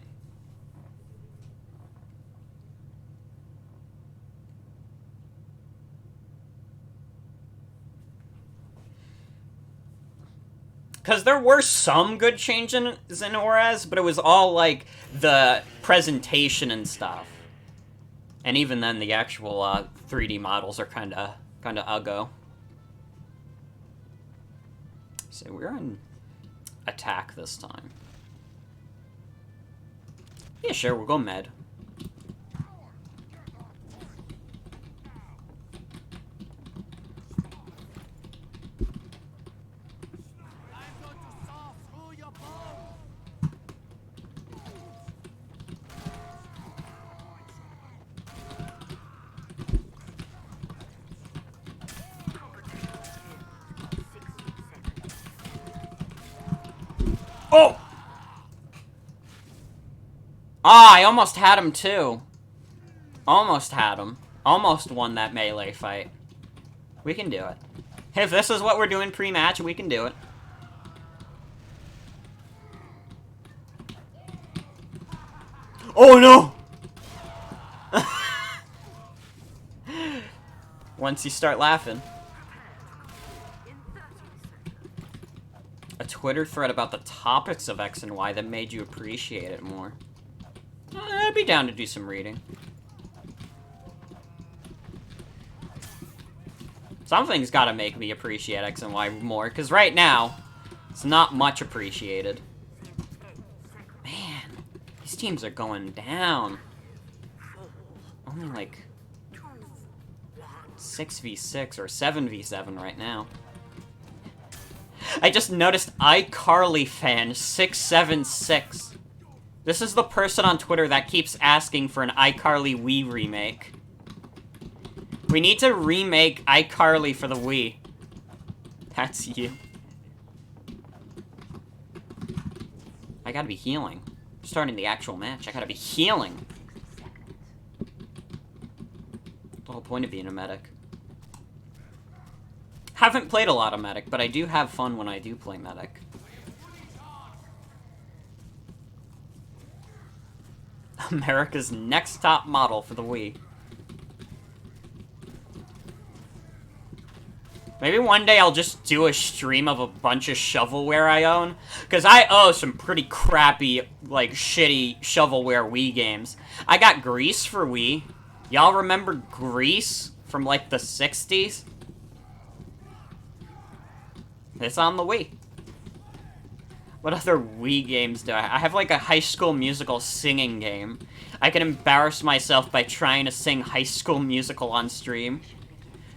Because there were some good changes in Orez, but it was all, like, the presentation and stuff. And even then, the actual 3D models are kind of uggo. So we're in attack this time. Yeah, sure, we'll go med. Oh! Ah, I almost had him, too. Almost had him. Almost won that melee fight. We can do it. If this is what we're doing pre-match, we can do it. Oh, no! Once you start laughing. A Twitter thread about the topics of X and Y that made you appreciate it more. I'd be down to do some reading. Something's gotta make me appreciate X and Y more, because right now, it's not much appreciated. Man, these teams are going down. Only like 6v6 or 7v7 right now. I just noticed iCarly fan 676. This is the person on Twitter that keeps asking for an iCarly Wii remake. We need to remake iCarly for the Wii. That's you. I gotta be healing. Starting the actual match, I gotta be healing. The whole point of being a medic. Haven't played a lot of medic, but I do have fun when I do play medic. America's next top model for the Wii. Maybe one day I'll just do a stream of a bunch of shovelware I own. Because I own some pretty crappy, like, shitty shovelware Wii games. I got Grease for Wii. Y'all remember Grease from, like, the 60s? It's on the Wii. What other Wii games do I have? I have, like, a High School Musical singing game. I can embarrass myself by trying to sing High School Musical on stream.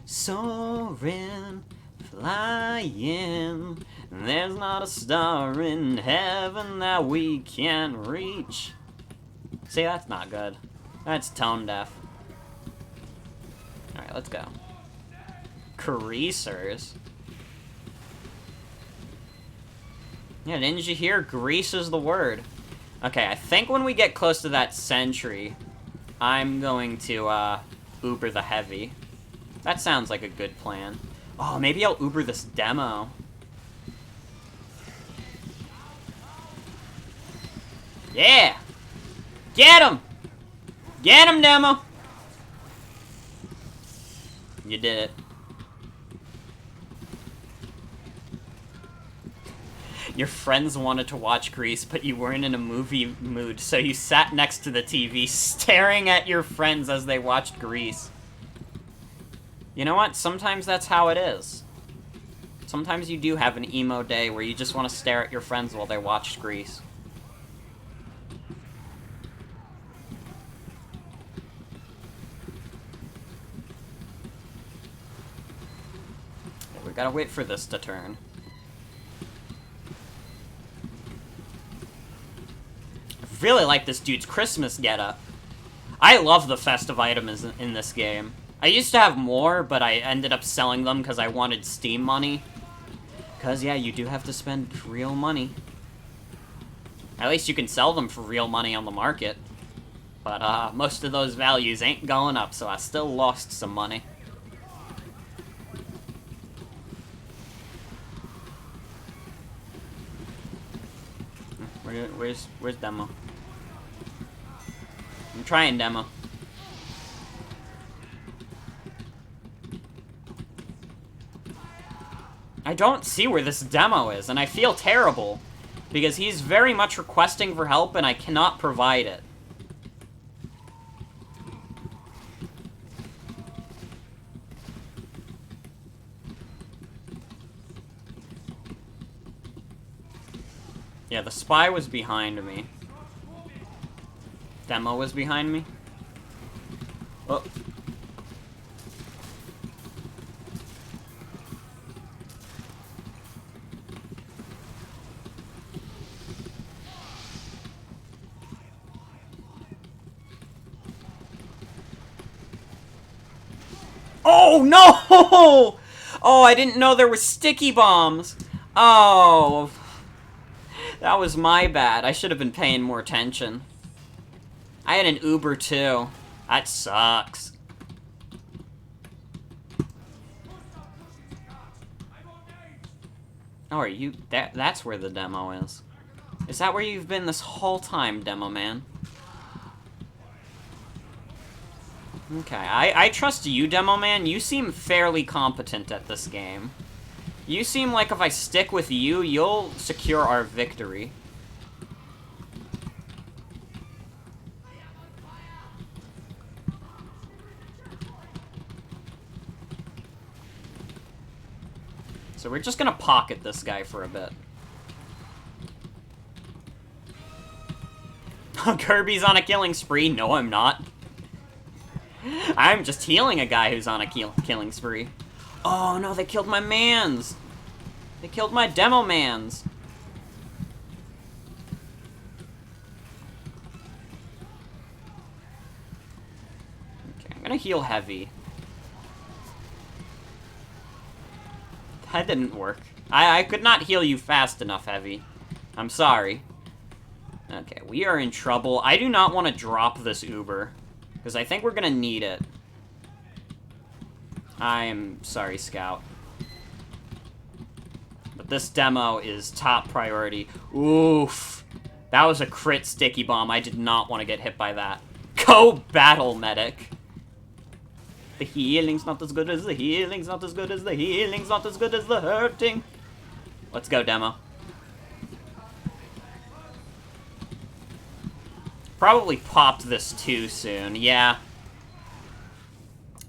Soaring, flying, there's not a star in heaven that we can't reach. See, that's not good. That's tone deaf. Alright, let's go. Greasers. Yeah, didn't you hear? Grease is the word. Okay, I think when we get close to that sentry, I'm going to, Uber the heavy. That sounds like a good plan. Oh, maybe I'll Uber this demo. Yeah! Get him! Get him, demo! You did it. Your friends wanted to watch Grease, but you weren't in a movie mood, so you sat next to the TV, staring at your friends as they watched Grease. You know what? Sometimes that's how it is. Sometimes you do have an emo day where you just want to stare at your friends while they watch Grease. We gotta wait for this to turn. I really like this dude's Christmas getup. I love the festive items in this game. I used to have more, but I ended up selling them because I wanted Steam money. Because, yeah, you do have to spend real money. At least you can sell them for real money on the market. But, most of those values ain't going up, so I still lost some money. Where's Demo? I'm trying Demo. I don't see where this Demo is, and I feel terrible. Because he's very much requesting for help, and I cannot provide it. Yeah, the spy was behind me. Demo was behind me. Oh. Oh, no! Oh, I didn't know there were sticky bombs. Oh. That was my bad. I should have been paying more attention. I had an Uber, too. That sucks. Oh, are you... That's where the Demo is. Is that where you've been this whole time, Demo Man? Okay, I trust you, Demo Man. You seem fairly competent at this game. You seem like if I stick with you, you'll secure our victory. So we're just gonna pocket this guy for a bit. Kirby's on a killing spree. No, I'm not. I'm just healing a guy who's on a killing spree. Oh, no, they killed my mans. They killed my Demo mans. Okay, I'm gonna heal heavy. That didn't work. I could not heal you fast enough, Heavy. I'm sorry. Okay, we are in trouble. I do not want to drop this Uber, because I think we're gonna need it. I'm sorry, Scout. But this Demo is top priority. Oof. That was a crit sticky bomb. I did not want to get hit by that. Go battle, medic. The healing's not as good as the healing's not as good as the healing's not as good as the hurting. Let's go, Demo. Probably popped this too soon, yeah.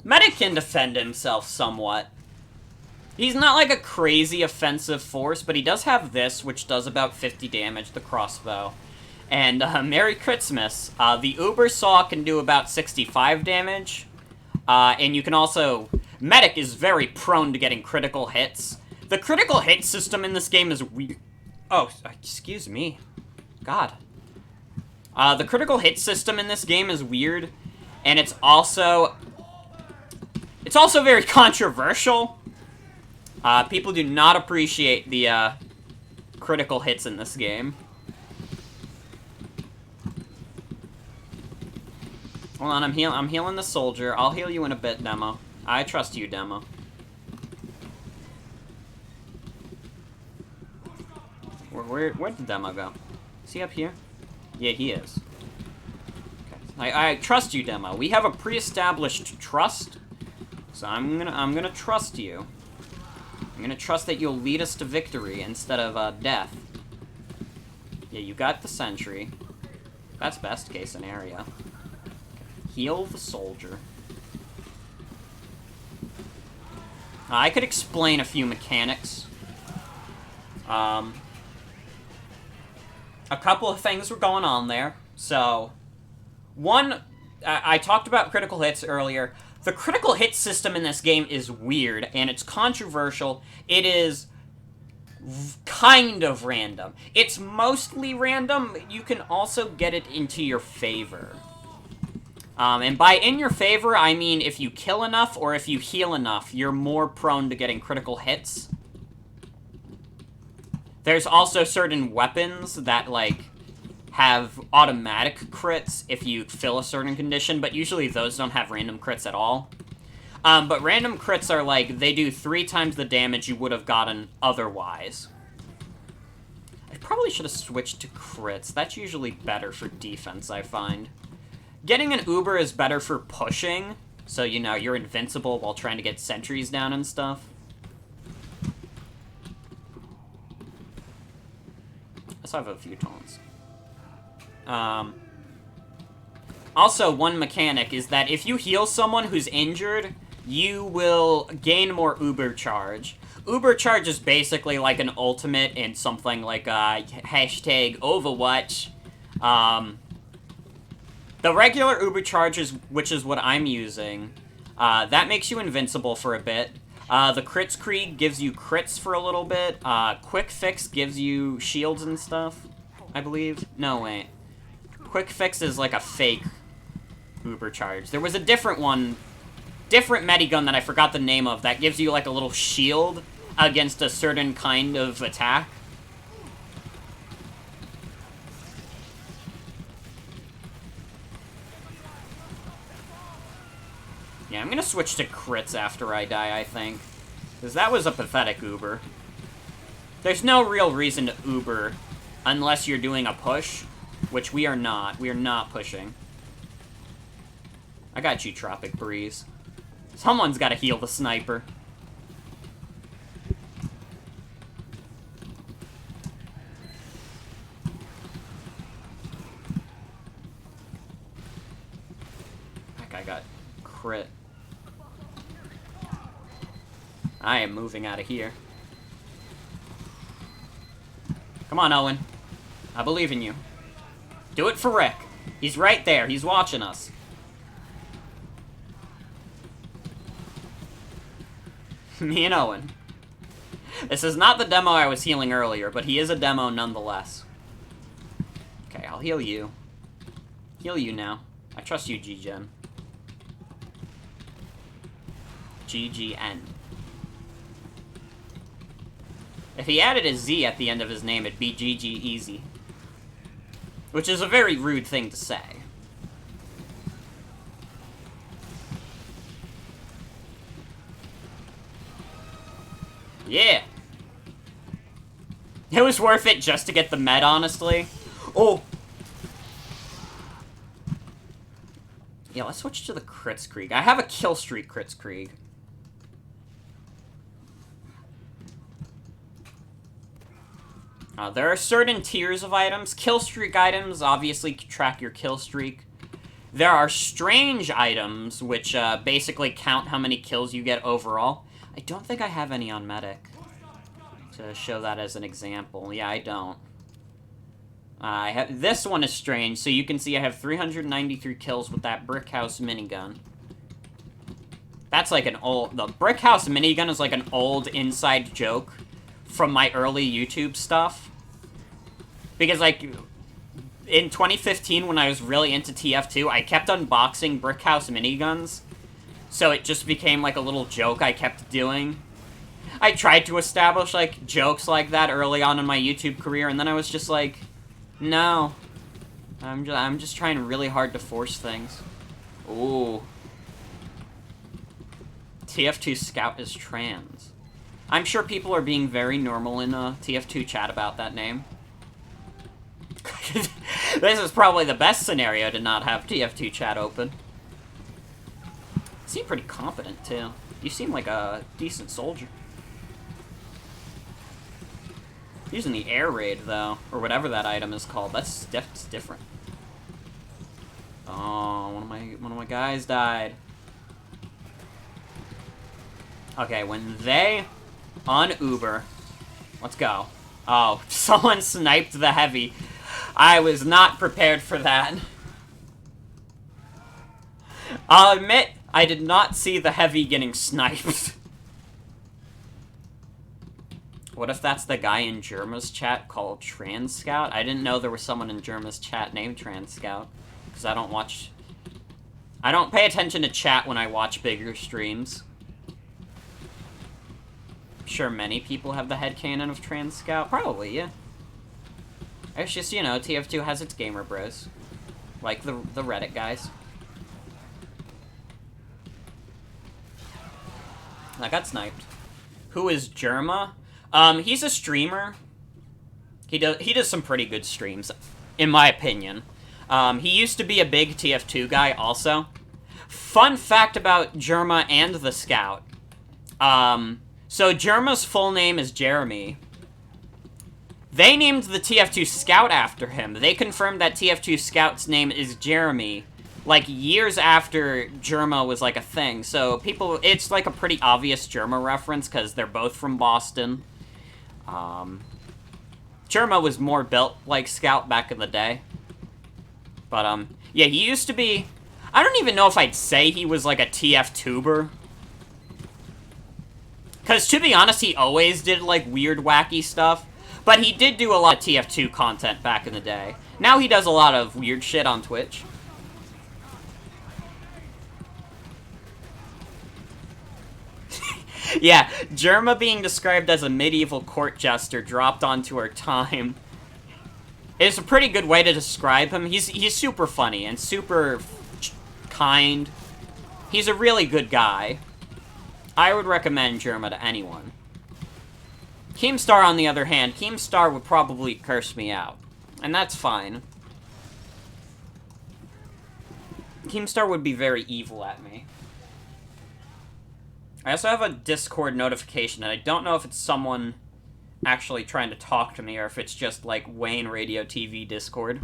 Medic can defend himself somewhat. He's not like a crazy offensive force, but he does have this, which does about 50 damage, the crossbow. And Merry Christmas. The Uber Saw can do about 65 damage. And you can also... Medic is very prone to getting critical hits. The critical hit system in this game is weird. Oh, excuse me. God. The critical hit system in this game is weird. And it's also... It's also very controversial. People do not appreciate the, critical hits in this game. Hold on, I'm healing the soldier. I'll heal you in a bit, Demo. I trust you, Demo. Where'd the Demo go? Is he up here? Yeah, he is. Okay. I trust you, Demo. We have a pre-established trust. So I'm gonna trust you. I'm gonna trust that you'll lead us to victory instead of death. Yeah, you got the sentry. That's best case scenario. Heal the soldier. I could explain a few mechanics. A couple of things were going on there. So, one, I talked about critical hits earlier. The critical hit system in this game is weird, and it's controversial. It is kind of random. It's mostly random. You can also get it into your favor. And by in your favor, I mean if you kill enough or if you heal enough, you're more prone to getting critical hits. There's also certain weapons that, like, have automatic crits if you fill a certain condition, but usually those don't have random crits at all. But random crits are, like, they do 3 times the damage you would have gotten otherwise. I probably should have switched to crits. That's usually better for defense, I find. Getting an Uber is better for pushing, so, you know, you're invincible while trying to get sentries down and stuff. Let's have a few taunts. Also, one mechanic is that if you heal someone who's injured, you will gain more Uber charge. Uber charge is basically like an ultimate in something like hashtag Overwatch. The regular Uber charge, which is what I'm using, that makes you invincible for a bit. The Crits Krieg gives you crits for a little bit. Quick Fix gives you shields and stuff, I believe. No, wait. Quick Fix is like a fake Uber charge. There was a different one, different medigun that I forgot the name of, that gives you like a little shield against a certain kind of attack. Yeah, I'm gonna switch to crits after I die, I think. Because that was a pathetic Uber. There's no real reason to Uber unless you're doing a push, which we are not. We are not pushing. I got you, Tropic Breeze. Someone's gotta heal the sniper. That guy got crit. I am moving out of here. Come on, Owen. I believe in you. Do it for Rick. He's right there. He's watching us. Me and Owen. This is not the demo I was healing earlier, but he is a demo nonetheless. Okay, I'll heal you. Heal you now. I trust you, G-Gen. GGN. If he added a Z at the end of his name, it'd be GG Easy. Which is a very rude thing to say. Yeah. It was worth it just to get the med, honestly. Oh. Yeah, let's switch to the Crits Krieg. I have a kill streak Crits Krieg. There are certain tiers of items. Kill streak items obviously track your kill streak. There are strange items, which basically count how many kills you get overall. I don't think I have any on Medic to show that as an example. Yeah, I don't. This one is strange, so you can see I have 393 kills with that Brick House minigun. That's like an old... The Brick House minigun is like an old inside joke from my early YouTube stuff. Because, like, in 2015, when I was really into TF2, I kept unboxing Brick House miniguns. So it just became, like, a little joke I kept doing. I tried to establish, like, jokes like that early on in my YouTube career, and then I was just like, no. I'm just trying really hard to force things. Ooh. TF2 Scout is trans. I'm sure people are being very normal in TF2 chat about that name. This is probably the best scenario to not have TF2 chat open. Seem pretty competent, too. You seem like a decent soldier. Using the air raid, though, or whatever that item is called. That's different. Oh, one of my guys died. Okay, when they on Uber, let's go. Oh, someone sniped the heavy. I was not prepared for that. I'll admit, I did not see the heavy getting sniped. What if that's the guy in Germa's chat called Trans Scout? I didn't know there was someone in Germa's chat named Trans Scout. Because I don't pay attention to chat when I watch bigger streams. I'm sure many people have the headcanon of Trans Scout. Probably, yeah. It's just, you know, TF2 has its gamer bros. Like the Reddit guys. I got sniped. Who is Germa? He's a streamer. He does some pretty good streams, in my opinion. He used to be a big TF2 guy also. Fun fact about Germa and the Scout. So Germa's full name is Jeremy. They named the TF2 Scout after him. They confirmed that TF2 Scout's name is Jeremy, like, years after Germa was, like, a thing. So people, it's, like, a pretty obvious Germa reference, because they're both from Boston. Germa was more built like Scout back in the day. But, yeah, he used to be... I don't even know if I'd say he was, like, a TF tuber. Because, to be honest, he always did, like, weird, wacky stuff. But he did do a lot of TF2 content back in the day. Now he does a lot of weird shit on Twitch. Yeah, Germa being described as a medieval court jester dropped onto our time. It's a pretty good way to describe him. He's super funny and super kind. He's a really good guy. I would recommend Germa to anyone. Keemstar, on the other hand, Keemstar would probably curse me out. And that's fine. Keemstar would be very evil at me. I also have a Discord notification, and I don't know if it's someone actually trying to talk to me, or if it's just, like, Wayne Radio TV Discord.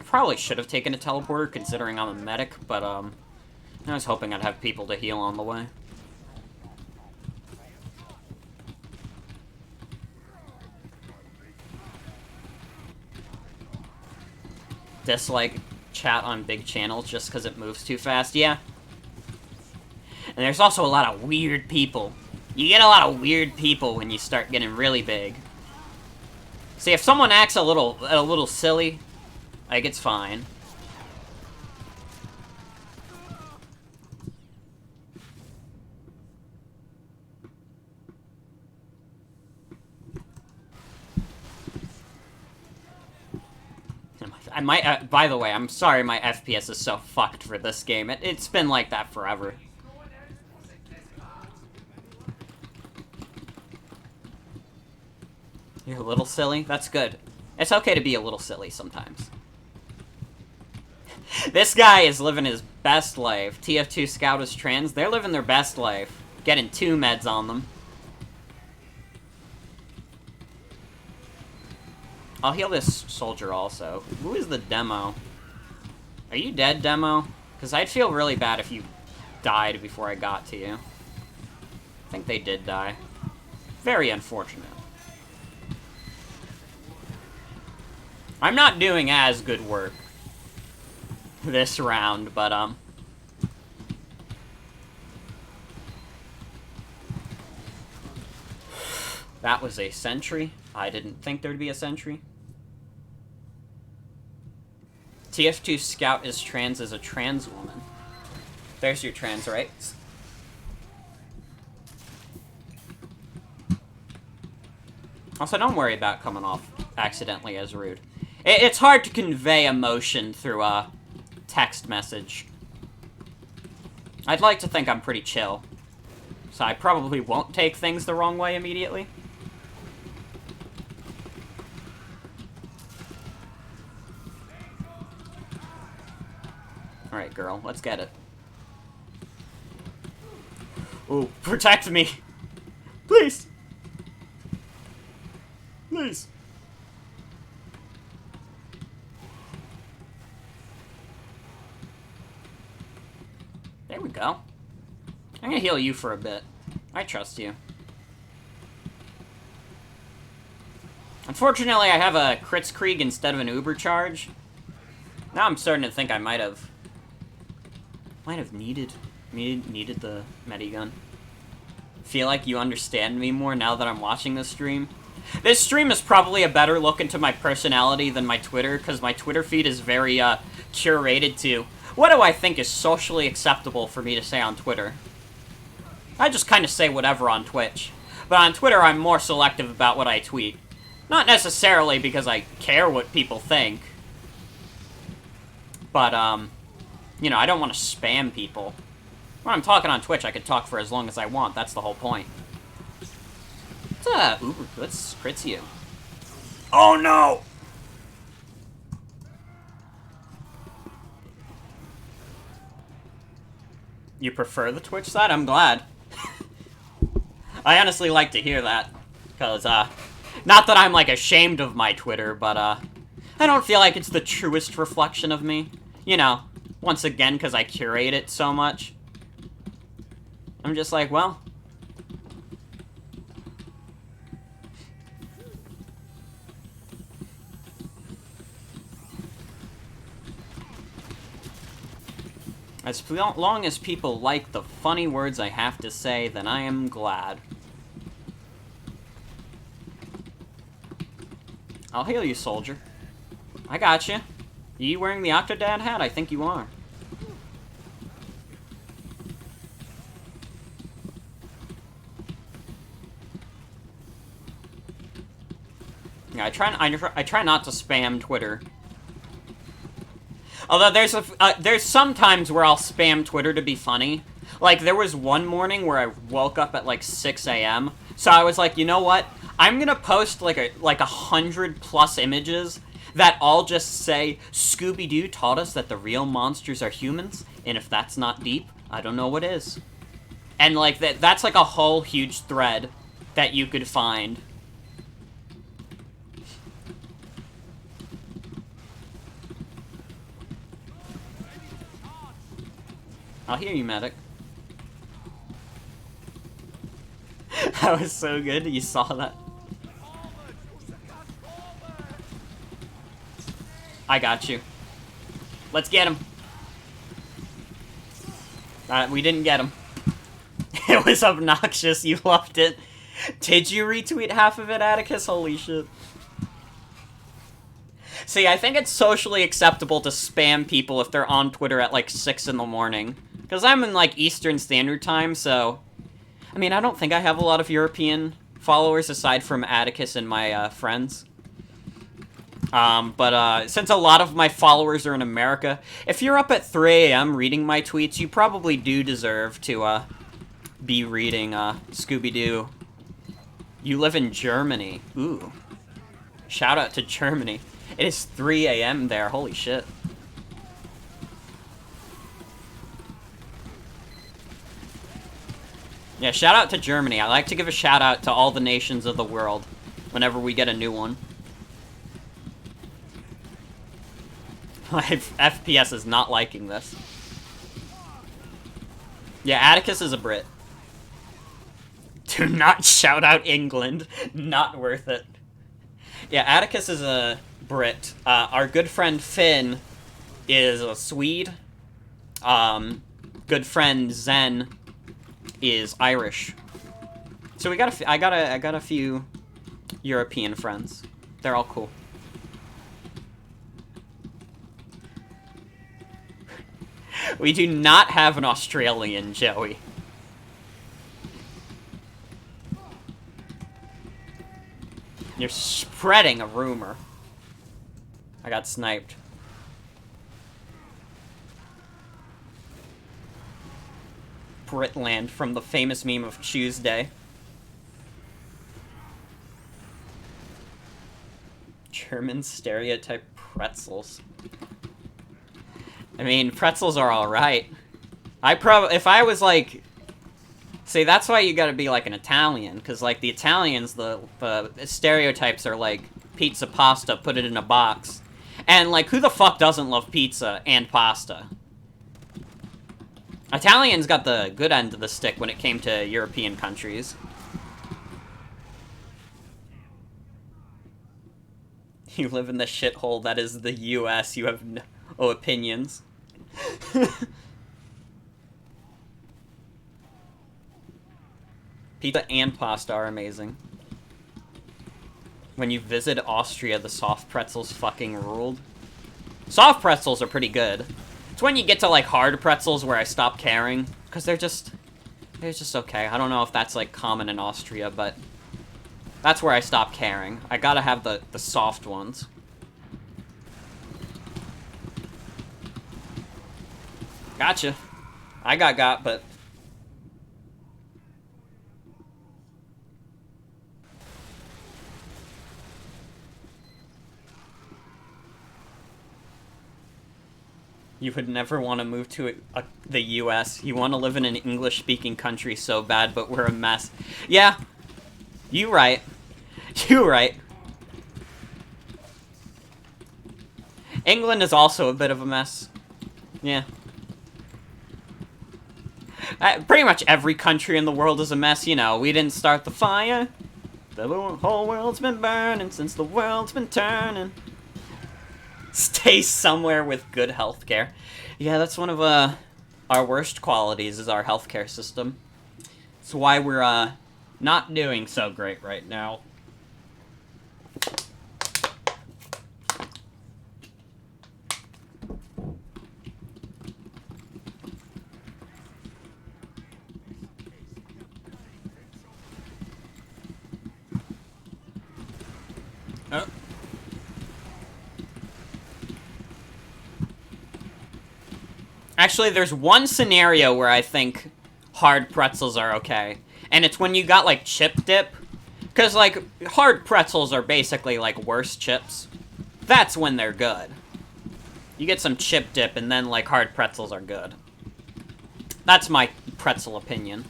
Probably should have taken a teleporter, considering I'm a medic, but, I was hoping I'd have people to heal on the way. Dislike chat on big channels just because it moves too fast, yeah. And there's also a lot of weird people. You get a lot of weird people when you start getting really big. See, if someone acts a little silly, like, it's fine. By the way, I'm sorry my FPS is so fucked for this game. It's been like that forever. You're a little silly? That's good. It's okay to be a little silly sometimes. This guy is living his best life. TF2 Scout is trans. They're living their best life. Getting 2 meds on them. I'll heal this soldier also. Who is the demo? Are you dead, demo? Because I'd feel really bad if you died before I got to you. I think they did die. Very unfortunate. I'm not doing as good work this round, but, that was a sentry. I didn't think there'd be a sentry. TF2 Scout is trans as a trans woman. There's your trans rights. Also, don't worry about coming off accidentally as rude. It's hard to convey emotion through a text message. I'd like to think I'm pretty chill, so I probably won't take things the wrong way immediately. Alright, girl, let's get it. Ooh, protect me! Please! Please! There we go. I'm gonna heal you for a bit. I trust you. Unfortunately, I have a Kritzkrieg instead of an Uber charge. Now I'm starting to think I might have needed the Medigun. Feel like you understand me more now that I'm watching this stream. This stream is probably a better look into my personality than my Twitter, because my Twitter feed is very curated to what do I think is socially acceptable for me to say on Twitter. I just kind of say whatever on Twitch. But on Twitter, I'm more selective about what I tweet. Not necessarily because I care what people think. But, you know, I don't want to spam people. When I'm talking on Twitch, I could talk for as long as I want. That's the whole point. Let's crits you. Oh, no! You prefer the Twitch side? I'm glad. I honestly like to hear that. Because, not that I'm, like, ashamed of my Twitter, but, I don't feel like it's the truest reflection of me. You know, once again, because I curate it so much. I'm just like, well... As long as people like the funny words I have to say, then I am glad. I'll heal you, soldier. I got you. Are you wearing the Octodad hat? I think you are. Yeah, I try not to spam Twitter. Although there's some times where I'll spam Twitter to be funny. Like, there was one morning where I woke up at like 6 a.m. So I was like, you know what? I'm gonna post like 100+ images that all just say, Scooby-Doo taught us that the real monsters are humans, and if that's not deep, I don't know what is. And like that's like a whole huge thread that you could find. I'll hear you, medic. That was so good. You saw that. I got you. Let's get him. We didn't get him. It was obnoxious. You loved it. Did you retweet half of it, Atticus? Holy shit. See, I think it's socially acceptable to spam people if they're on Twitter at like 6 in the morning. Because I'm in like Eastern Standard Time, so... I mean, I don't think I have a lot of European followers aside from Atticus and my friends. But since a lot of my followers are in America, if you're up at 3 a.m. reading my tweets, you probably do deserve to be reading Scooby-Doo. You live in Germany. Ooh. Shout out to Germany. It is 3 a.m. there. Holy shit. Yeah, shout out to Germany. I like to give a shout out to all the nations of the world whenever we get a new one. My FPS is not liking this. Yeah, Atticus is a Brit. Do not shout out England. Not worth it. Yeah, Atticus is a Brit. Our good friend Finn is a Swede. Good friend Zen is Irish. So we got I got a few European friends. They're all cool. We do not have an Australian, Joey. You're spreading a rumor. I got sniped. Britland from the famous meme of Tuesday. German stereotype pretzels. I mean, pretzels are alright. If I was like... See, that's why you gotta be like an Italian, because like the Italians, the stereotypes are like pizza, pasta, put it in a box. And like, who the fuck doesn't love pizza and pasta? Italians got the good end of the stick when it came to European countries. You live in the shithole that is the US, you have no opinions. Pizza and pasta are amazing. When you visit Austria, the soft pretzels fucking ruled. Soft pretzels are pretty good. It's when you get to, like, hard pretzels where I stop caring. Because they're just okay. I don't know if that's, like, common in Austria, but... That's where I stop caring. I gotta have the soft ones. Gotcha. I got, but... You would never want to move to the US. You want to live in an English-speaking country so bad, but we're a mess. Yeah. You right. You right. England is also a bit of a mess. Yeah. Pretty much every country in the world is a mess, you know. We didn't start the fire. The whole world's been burning since the world's been turning. Stay somewhere with good healthcare. Yeah, that's one of our worst qualities is our healthcare system. That's why we're not doing so great right now. Oh. Actually, there's one scenario where I think hard pretzels are okay. And it's when you got, like, chip dip. Because, like, hard pretzels are basically, like, worse chips. That's when they're good. You get some chip dip, and then, like, hard pretzels are good. That's my pretzel opinion.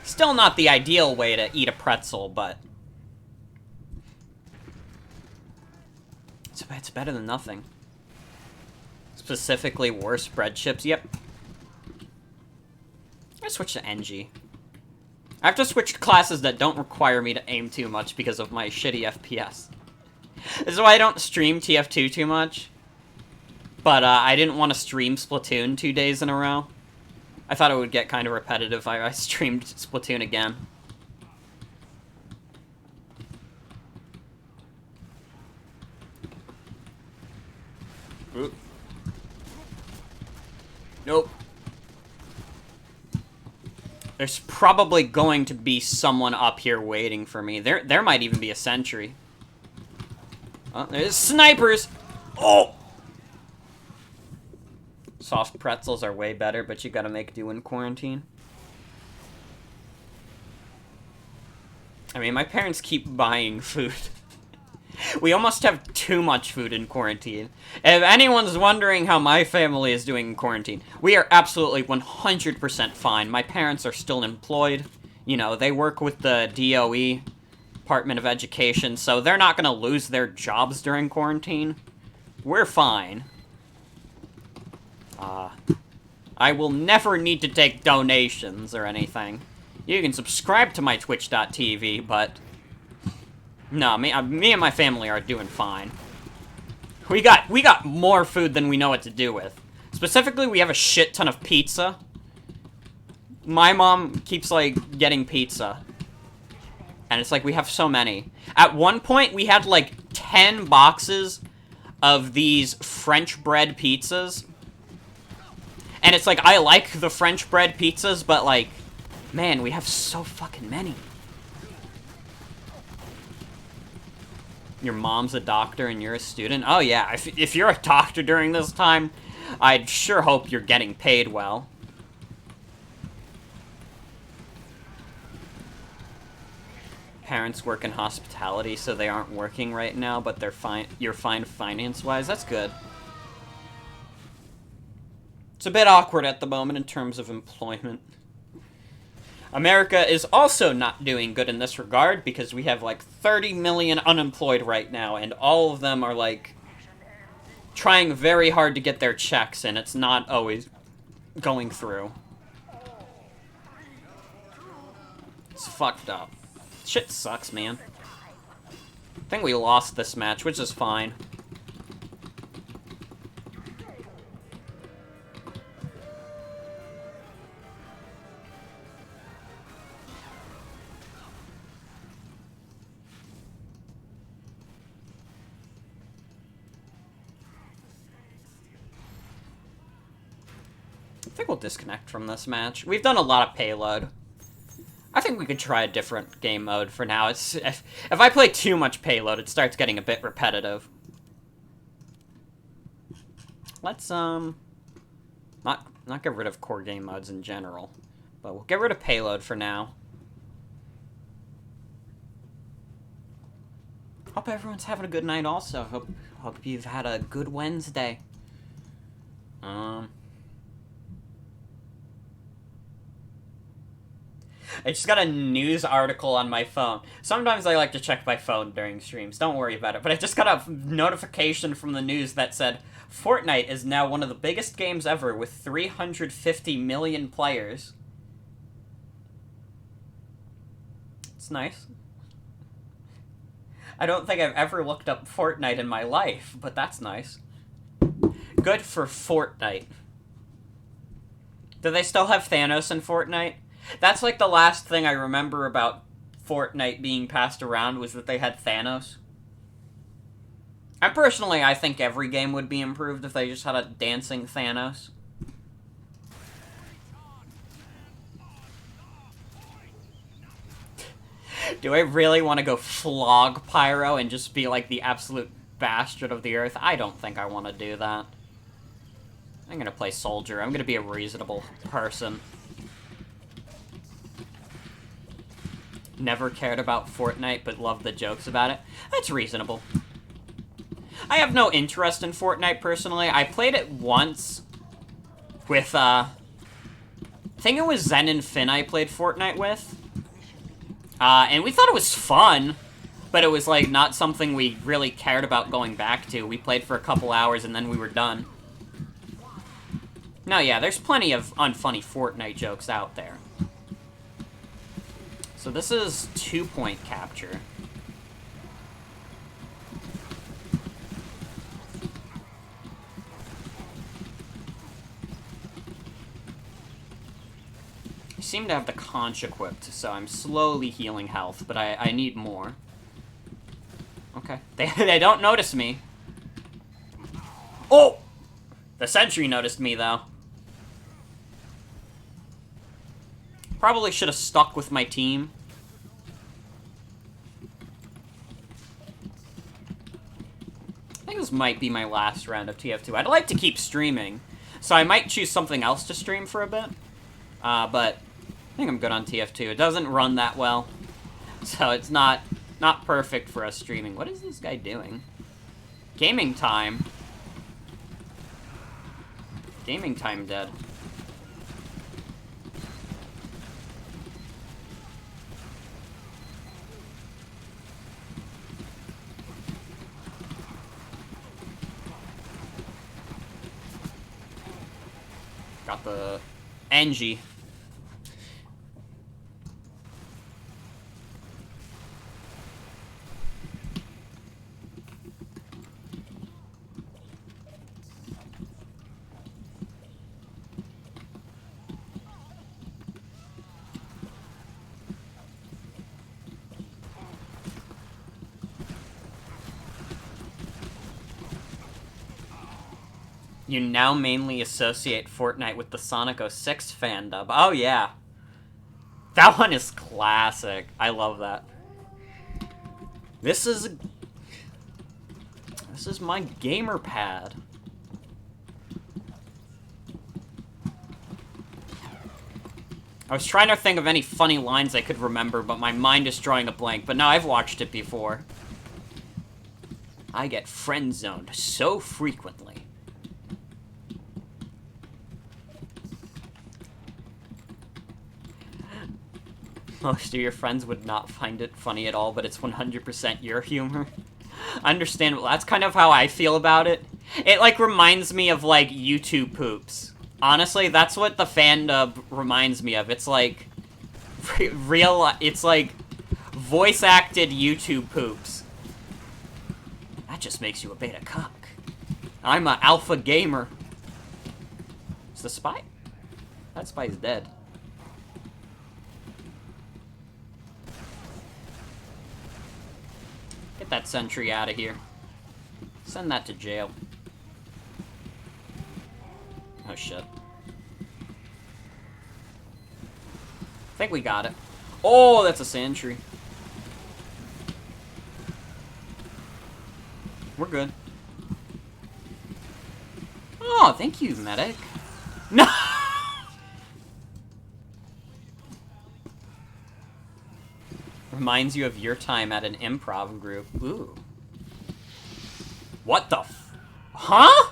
Still not the ideal way to eat a pretzel, but... It's better than nothing. Specifically worse bread chips, yep. I switched to NG. I have to switch to classes that don't require me to aim too much because of my shitty FPS. This is why I don't stream TF2 too much. But I didn't want to stream Splatoon 2 days in a row. I thought it would get kind of repetitive if I streamed Splatoon again. Oop. Nope. There's probably going to be someone up here waiting for me. There might even be a sentry. Oh, there's snipers! Oh! Soft pretzels are way better, but you gotta make do in quarantine. I mean, my parents keep buying food. We almost have too much food in quarantine. If anyone's wondering how my family is doing in quarantine, we are absolutely 100% fine. My parents are still employed. You know, they work with the DOE, Department of Education, so they're not gonna lose their jobs during quarantine. We're fine. I will never need to take donations or anything. You can subscribe to my Twitch.tv, but... No, me and my family are doing fine. We got more food than we know what to do with. Specifically, we have a shit ton of pizza. My mom keeps, like, getting pizza. And it's like, we have so many. At one point, we had, like, 10 boxes of these French bread pizzas. And it's like, I like the French bread pizzas, but, like, man, we have so fucking many. Your mom's a doctor and you're a student? Oh yeah, if you're a doctor during this time, I'd sure hope you're getting paid well. parents work in hospitality, so they aren't working right now, but they're fine. You're fine finance-wise. That's good. It's a bit awkward at the moment in terms of employment. America is also not doing good in this regard because we have like 30 million unemployed right now, and all of them are like trying very hard to get their checks, and it's not always going through. It's fucked up. Shit sucks, man. I think we lost this match, which is fine. I think we'll disconnect from this match. We've done a lot of payload. I think we could try a different game mode for now. It's if I play too much payload, it starts getting a bit repetitive. Let's not get rid of core game modes in general, but we'll get rid of payload for now. Hope everyone's having a good night also. Hope you've had a good Wednesday. I just got a news article on my phone. Sometimes I like to check my phone during streams. Don't worry about it. But I just got a notification from the news that said Fortnite is now one of the biggest games ever with 350 million players. It's nice. I don't think I've ever looked up Fortnite in my life, but that's nice. Good for Fortnite. Do they still have Thanos in Fortnite? That's like the last thing I remember about Fortnite being passed around was that they had Thanos. I think every game would be improved if they just had a dancing Thanos. Do I really want to go flog Pyro and just be like the absolute bastard of the earth? I don't think I want to do that. I'm gonna play Soldier. I'm gonna be a reasonable person. Never cared about Fortnite, but loved the jokes about it. That's reasonable. I have no interest in Fortnite, personally. I played it once with, I think it was Zen and Finn I played Fortnite with. And we thought it was fun, but it was, like, not something we really cared about going back to. We played for a couple hours, and then we were done. No, yeah, there's plenty of unfunny Fortnite jokes out there. So this is 2-point capture. I seem to have the conch equipped, so I'm slowly healing health, but I need more. Okay. They don't notice me. Oh! The sentry noticed me, though. Probably should have stuck with my team. I think this might be my last round of TF2. I'd like to keep streaming, so I might choose something else to stream for a bit. But I think I'm good on TF2. It doesn't run that well, so it's not perfect for us streaming. What is this guy doing? Gaming time. Gaming time dead. Got the Angie. You now mainly associate Fortnite with the Sonic 06 fan dub. Oh, yeah. That one is classic. I love that. This is my gamer pad. I was trying to think of any funny lines I could remember, but my mind is drawing a blank. But no, I've watched it before. I get friend-zoned so frequently. Most of your friends would not find it funny at all, but it's 100% your humor. Understandable. That's kind of how I feel about it. It, like, reminds me of, like, YouTube poops. Honestly, that's what the fandub reminds me of. It's like... It's like... voice-acted YouTube poops. That just makes you a beta cuck. I'm a alpha gamer. Is the spy? That spy's dead. Get that sentry out of here. Send that to jail. Oh, shit. I think we got it. Oh, that's a sentry. We're good. Oh, thank you, medic. No! Reminds you of your time at an improv group. Ooh. What the f... Huh?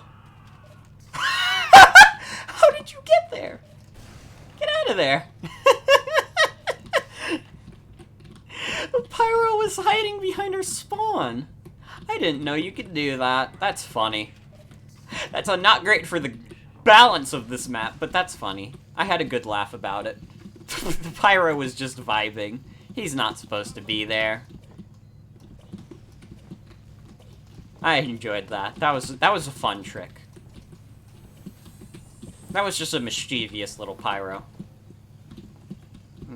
How did you get there? Get out of there. The pyro was hiding behind her spawn. I didn't know you could do that. That's funny. That's not great for the balance of this map, but that's funny. I had a good laugh about it. The pyro was just vibing. He's not supposed to be there. I enjoyed that. That was a fun trick. That was just a mischievous little pyro.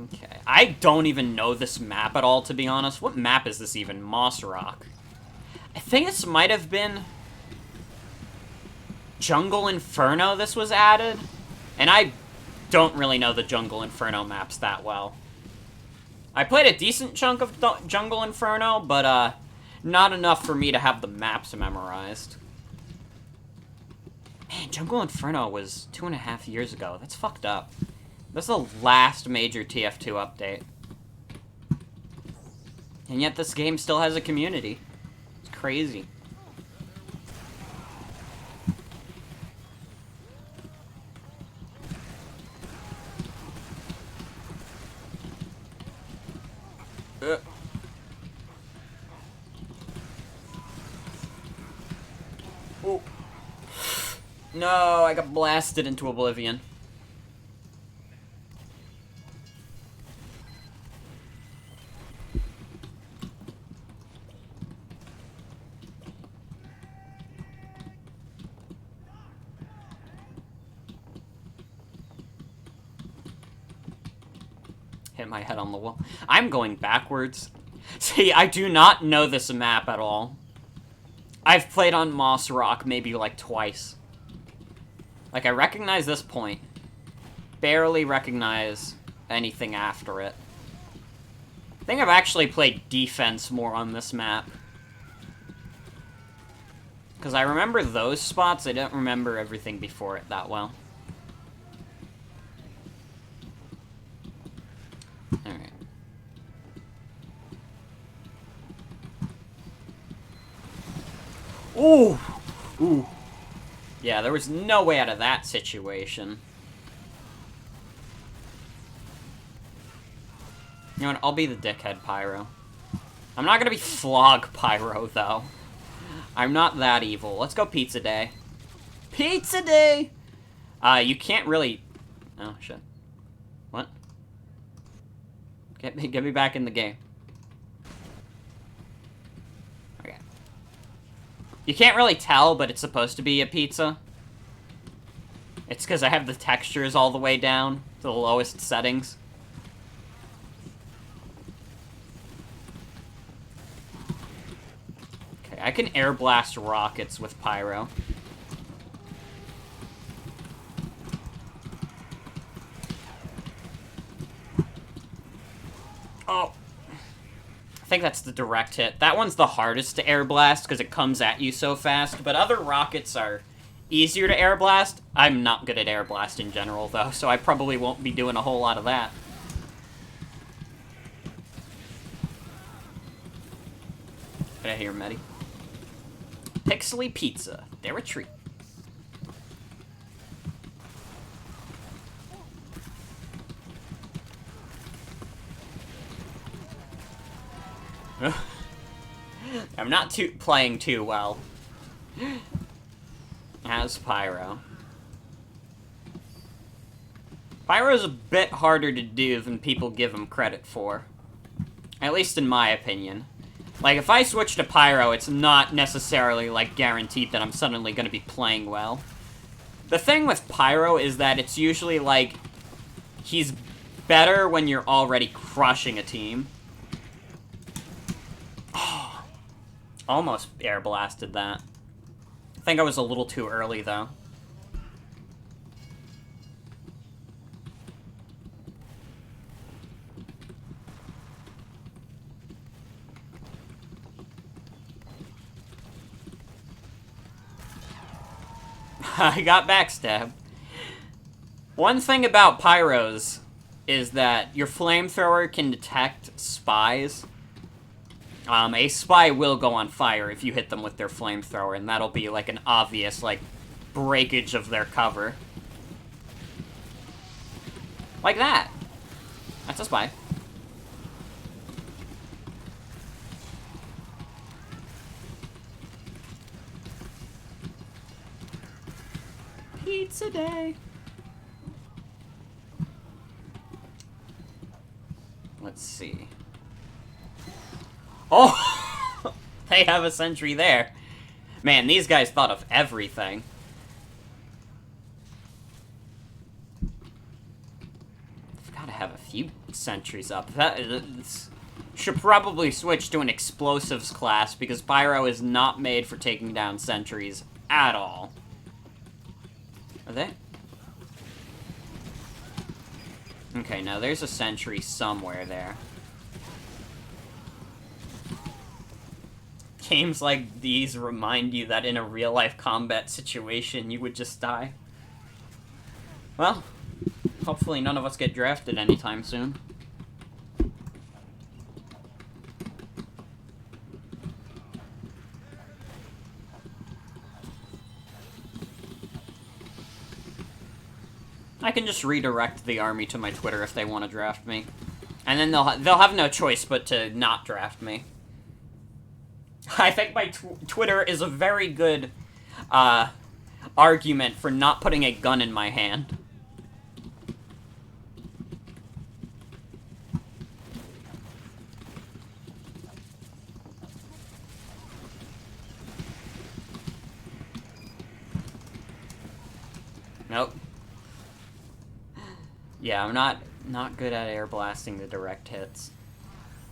Okay. I don't even know this map at all, to be honest. What map is this even? Moss Rock. I think this might have been Jungle Inferno this was added. And I don't really know the Jungle Inferno maps that well. I played a decent chunk of Jungle Inferno, but not enough for me to have the maps memorized. Man, Jungle Inferno was 2.5 years ago. That's fucked up. That's the last major TF2 update. And yet this game still has a community. It's crazy. Oh. No, I got blasted into oblivion. Hit my head on the wall. I'm going backwards. See, I do not know this map at all. I've played on Moss Rock maybe like twice. Like, I recognize this point. Barely recognize anything after it. I think I've actually played defense more on this map. Because I remember those spots, I don't remember everything before it that well. Alright. Ooh! Ooh. Yeah, there was no way out of that situation. You know what, I'll be the dickhead Pyro. I'm not gonna be Flog Pyro, though. I'm not that evil. Let's go Pizza Day. Pizza Day! You can't really... Oh, shit. What? Get me back in the game. Okay. You can't really tell, but it's supposed to be a pizza. It's because I have the textures all the way down to the lowest settings. Okay, I can air blast rockets with Pyro. Oh. I think that's the direct hit. That one's the hardest to air blast because it comes at you so fast, but other rockets are easier to air blast. I'm not good at air blast in general, though, so I probably won't be doing a whole lot of that. Get out here, Medi. Pixely Pizza. They're a treat. I'm not playing too well as Pyro. Pyro's a bit harder to do than people give him credit for. At least in my opinion. Like, if I switch to Pyro, it's not necessarily, like, guaranteed that I'm suddenly gonna be playing well. The thing with Pyro is that it's usually, like, he's better when you're already crushing a team. Oh, almost air blasted that. I think I was a little too early, though. I got backstabbed. One thing about Pyros is that your flamethrower can detect spies. A spy will go on fire if you hit them with their flamethrower, and that'll be like an obvious, like, breakage of their cover. Like that. That's a spy. Pizza day. Let's see. Oh! They have a sentry there. Man, these guys thought of everything. They've got to have a few sentries up. Should probably switch to an explosives class, because Pyro is not made for taking down sentries at all. Are they? Okay, now there's a sentry somewhere there. Games like these remind you that in a real-life combat situation, you would just die. Well, hopefully none of us get drafted anytime soon. I can just redirect the army to my Twitter if they want to draft me. And then they'll have no choice but to not draft me. I think my Twitter is a very good argument for not putting a gun in my hand. Nope. Yeah, I'm not good at air blasting the direct hits.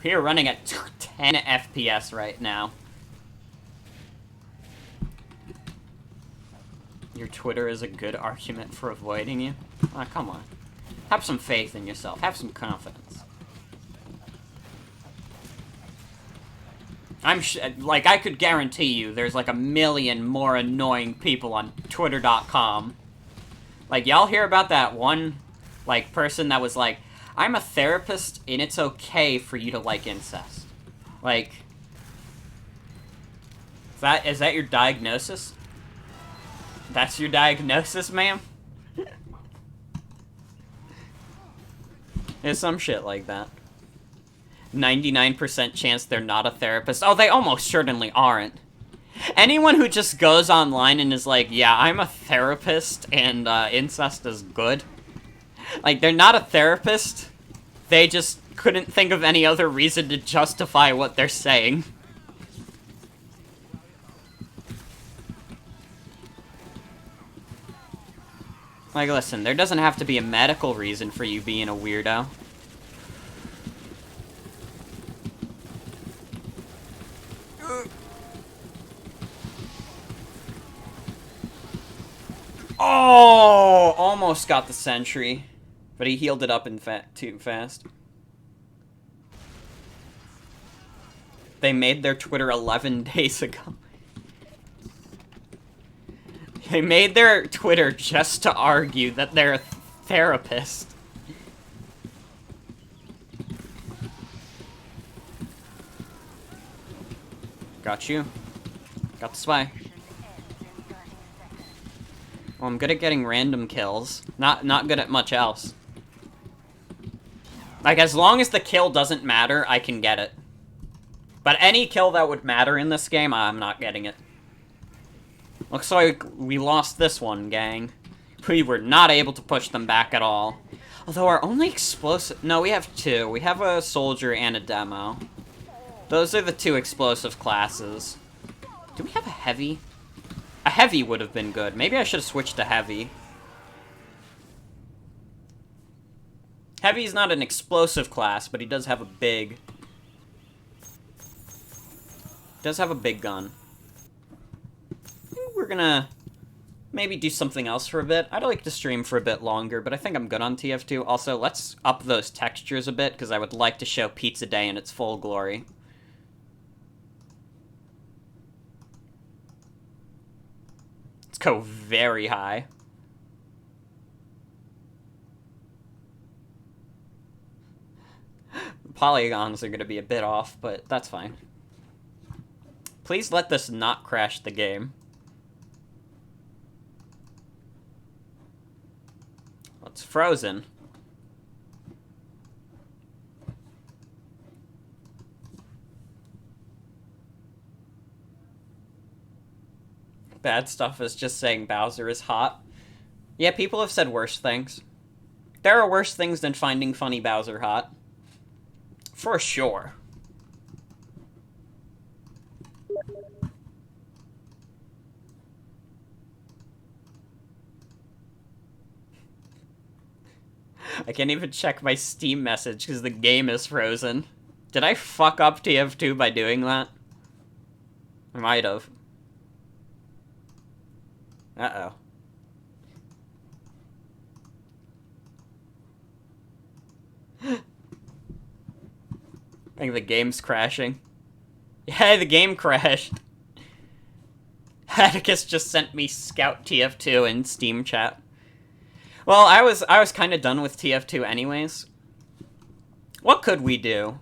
We're running at 10 FPS right now. Your Twitter is a good argument for avoiding you? Ah, come on. Have some faith in yourself. Have some confidence. Like, I could guarantee you there's like a million more annoying people on Twitter.com. Like, y'all hear about that one, like, person that was like, I'm a therapist and it's okay for you to like incest. Like, is that your diagnosis? That's your diagnosis, ma'am? There's some shit like that. 99% chance they're not a therapist. Oh, they almost certainly aren't. Anyone who just goes online and is like, yeah, I'm a therapist and incest is good. Like, they're not a therapist. They just couldn't think of any other reason to justify what they're saying. Like, listen, there doesn't have to be a medical reason for you being a weirdo. Oh! Almost got the sentry. But he healed it up too fast. They made their Twitter 11 days ago. They made their Twitter just to argue that they're a therapist. Got you. Got the spy. Well, I'm good at getting random kills. Not good at much else. Like, as long as the kill doesn't matter, I can get it. But any kill that would matter in this game, I'm not getting it. Looks like we lost this one, gang. We were not able to push them back at all. Although our only explosive... No, we have two. We have a soldier and a demo. Those are the two explosive classes. Do we have a heavy? A heavy would have been good. Maybe I should have switched to heavy. Heavy's not an explosive class, but he does have a big... does have a big gun. I think we're gonna maybe do something else for a bit. I'd like to stream for a bit longer, but I think I'm good on TF2. Also, let's up those textures a bit, because I would like to show Pizza Day in its full glory. Let's go very high. The polygons are going to be a bit off, but that's fine. Please let this not crash the game. It's frozen. Bad Stuff is just saying Bowser is hot. Yeah, people have said worse things. There are worse things than finding funny Bowser hot. For sure. I can't even check my Steam message because the game is frozen. Did I fuck up TF2 by doing that? I might have. Uh-oh. I think the game's crashing. Yeah, the game crashed. Atticus just sent me Scout TF2 in Steam chat. Well, I was kind of done with TF2 anyways. What could we do?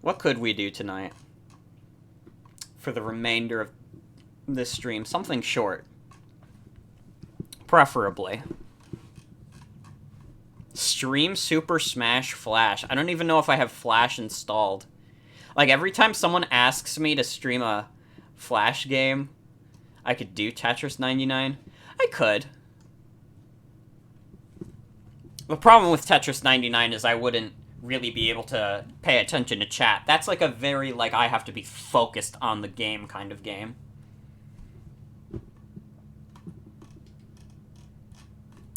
What could we do tonight? For the remainder of this stream. Something short. Preferably. Stream Super Smash Flash. I don't even know if I have Flash installed. Like, every time someone asks me to stream a Flash game, I could do Tetris 99. I could. The problem with Tetris 99 is I wouldn't really be able to pay attention to chat. That's like a very, like, I have to be focused on the game kind of game.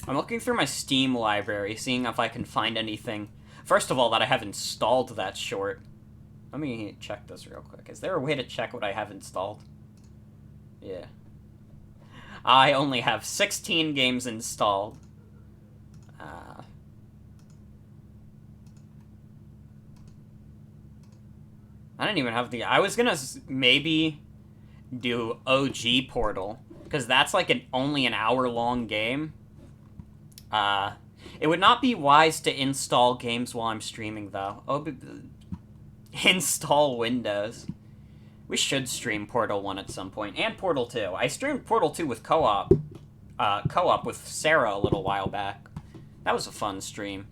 I'm looking through my Steam library, seeing if I can find anything, first of all, that I have installed that's short. Let me check this real quick. Is there a way to check what I have installed? Yeah. I only have 16 games installed. I didn't even have the... I was gonna maybe do OG Portal, because that's like only an hour-long game. It would not be wise to install games while I'm streaming, though. Oh, install Windows. We should stream Portal 1 at some point, and Portal 2. I streamed Portal 2 with co-op with Sarah a little while back. That was a fun stream.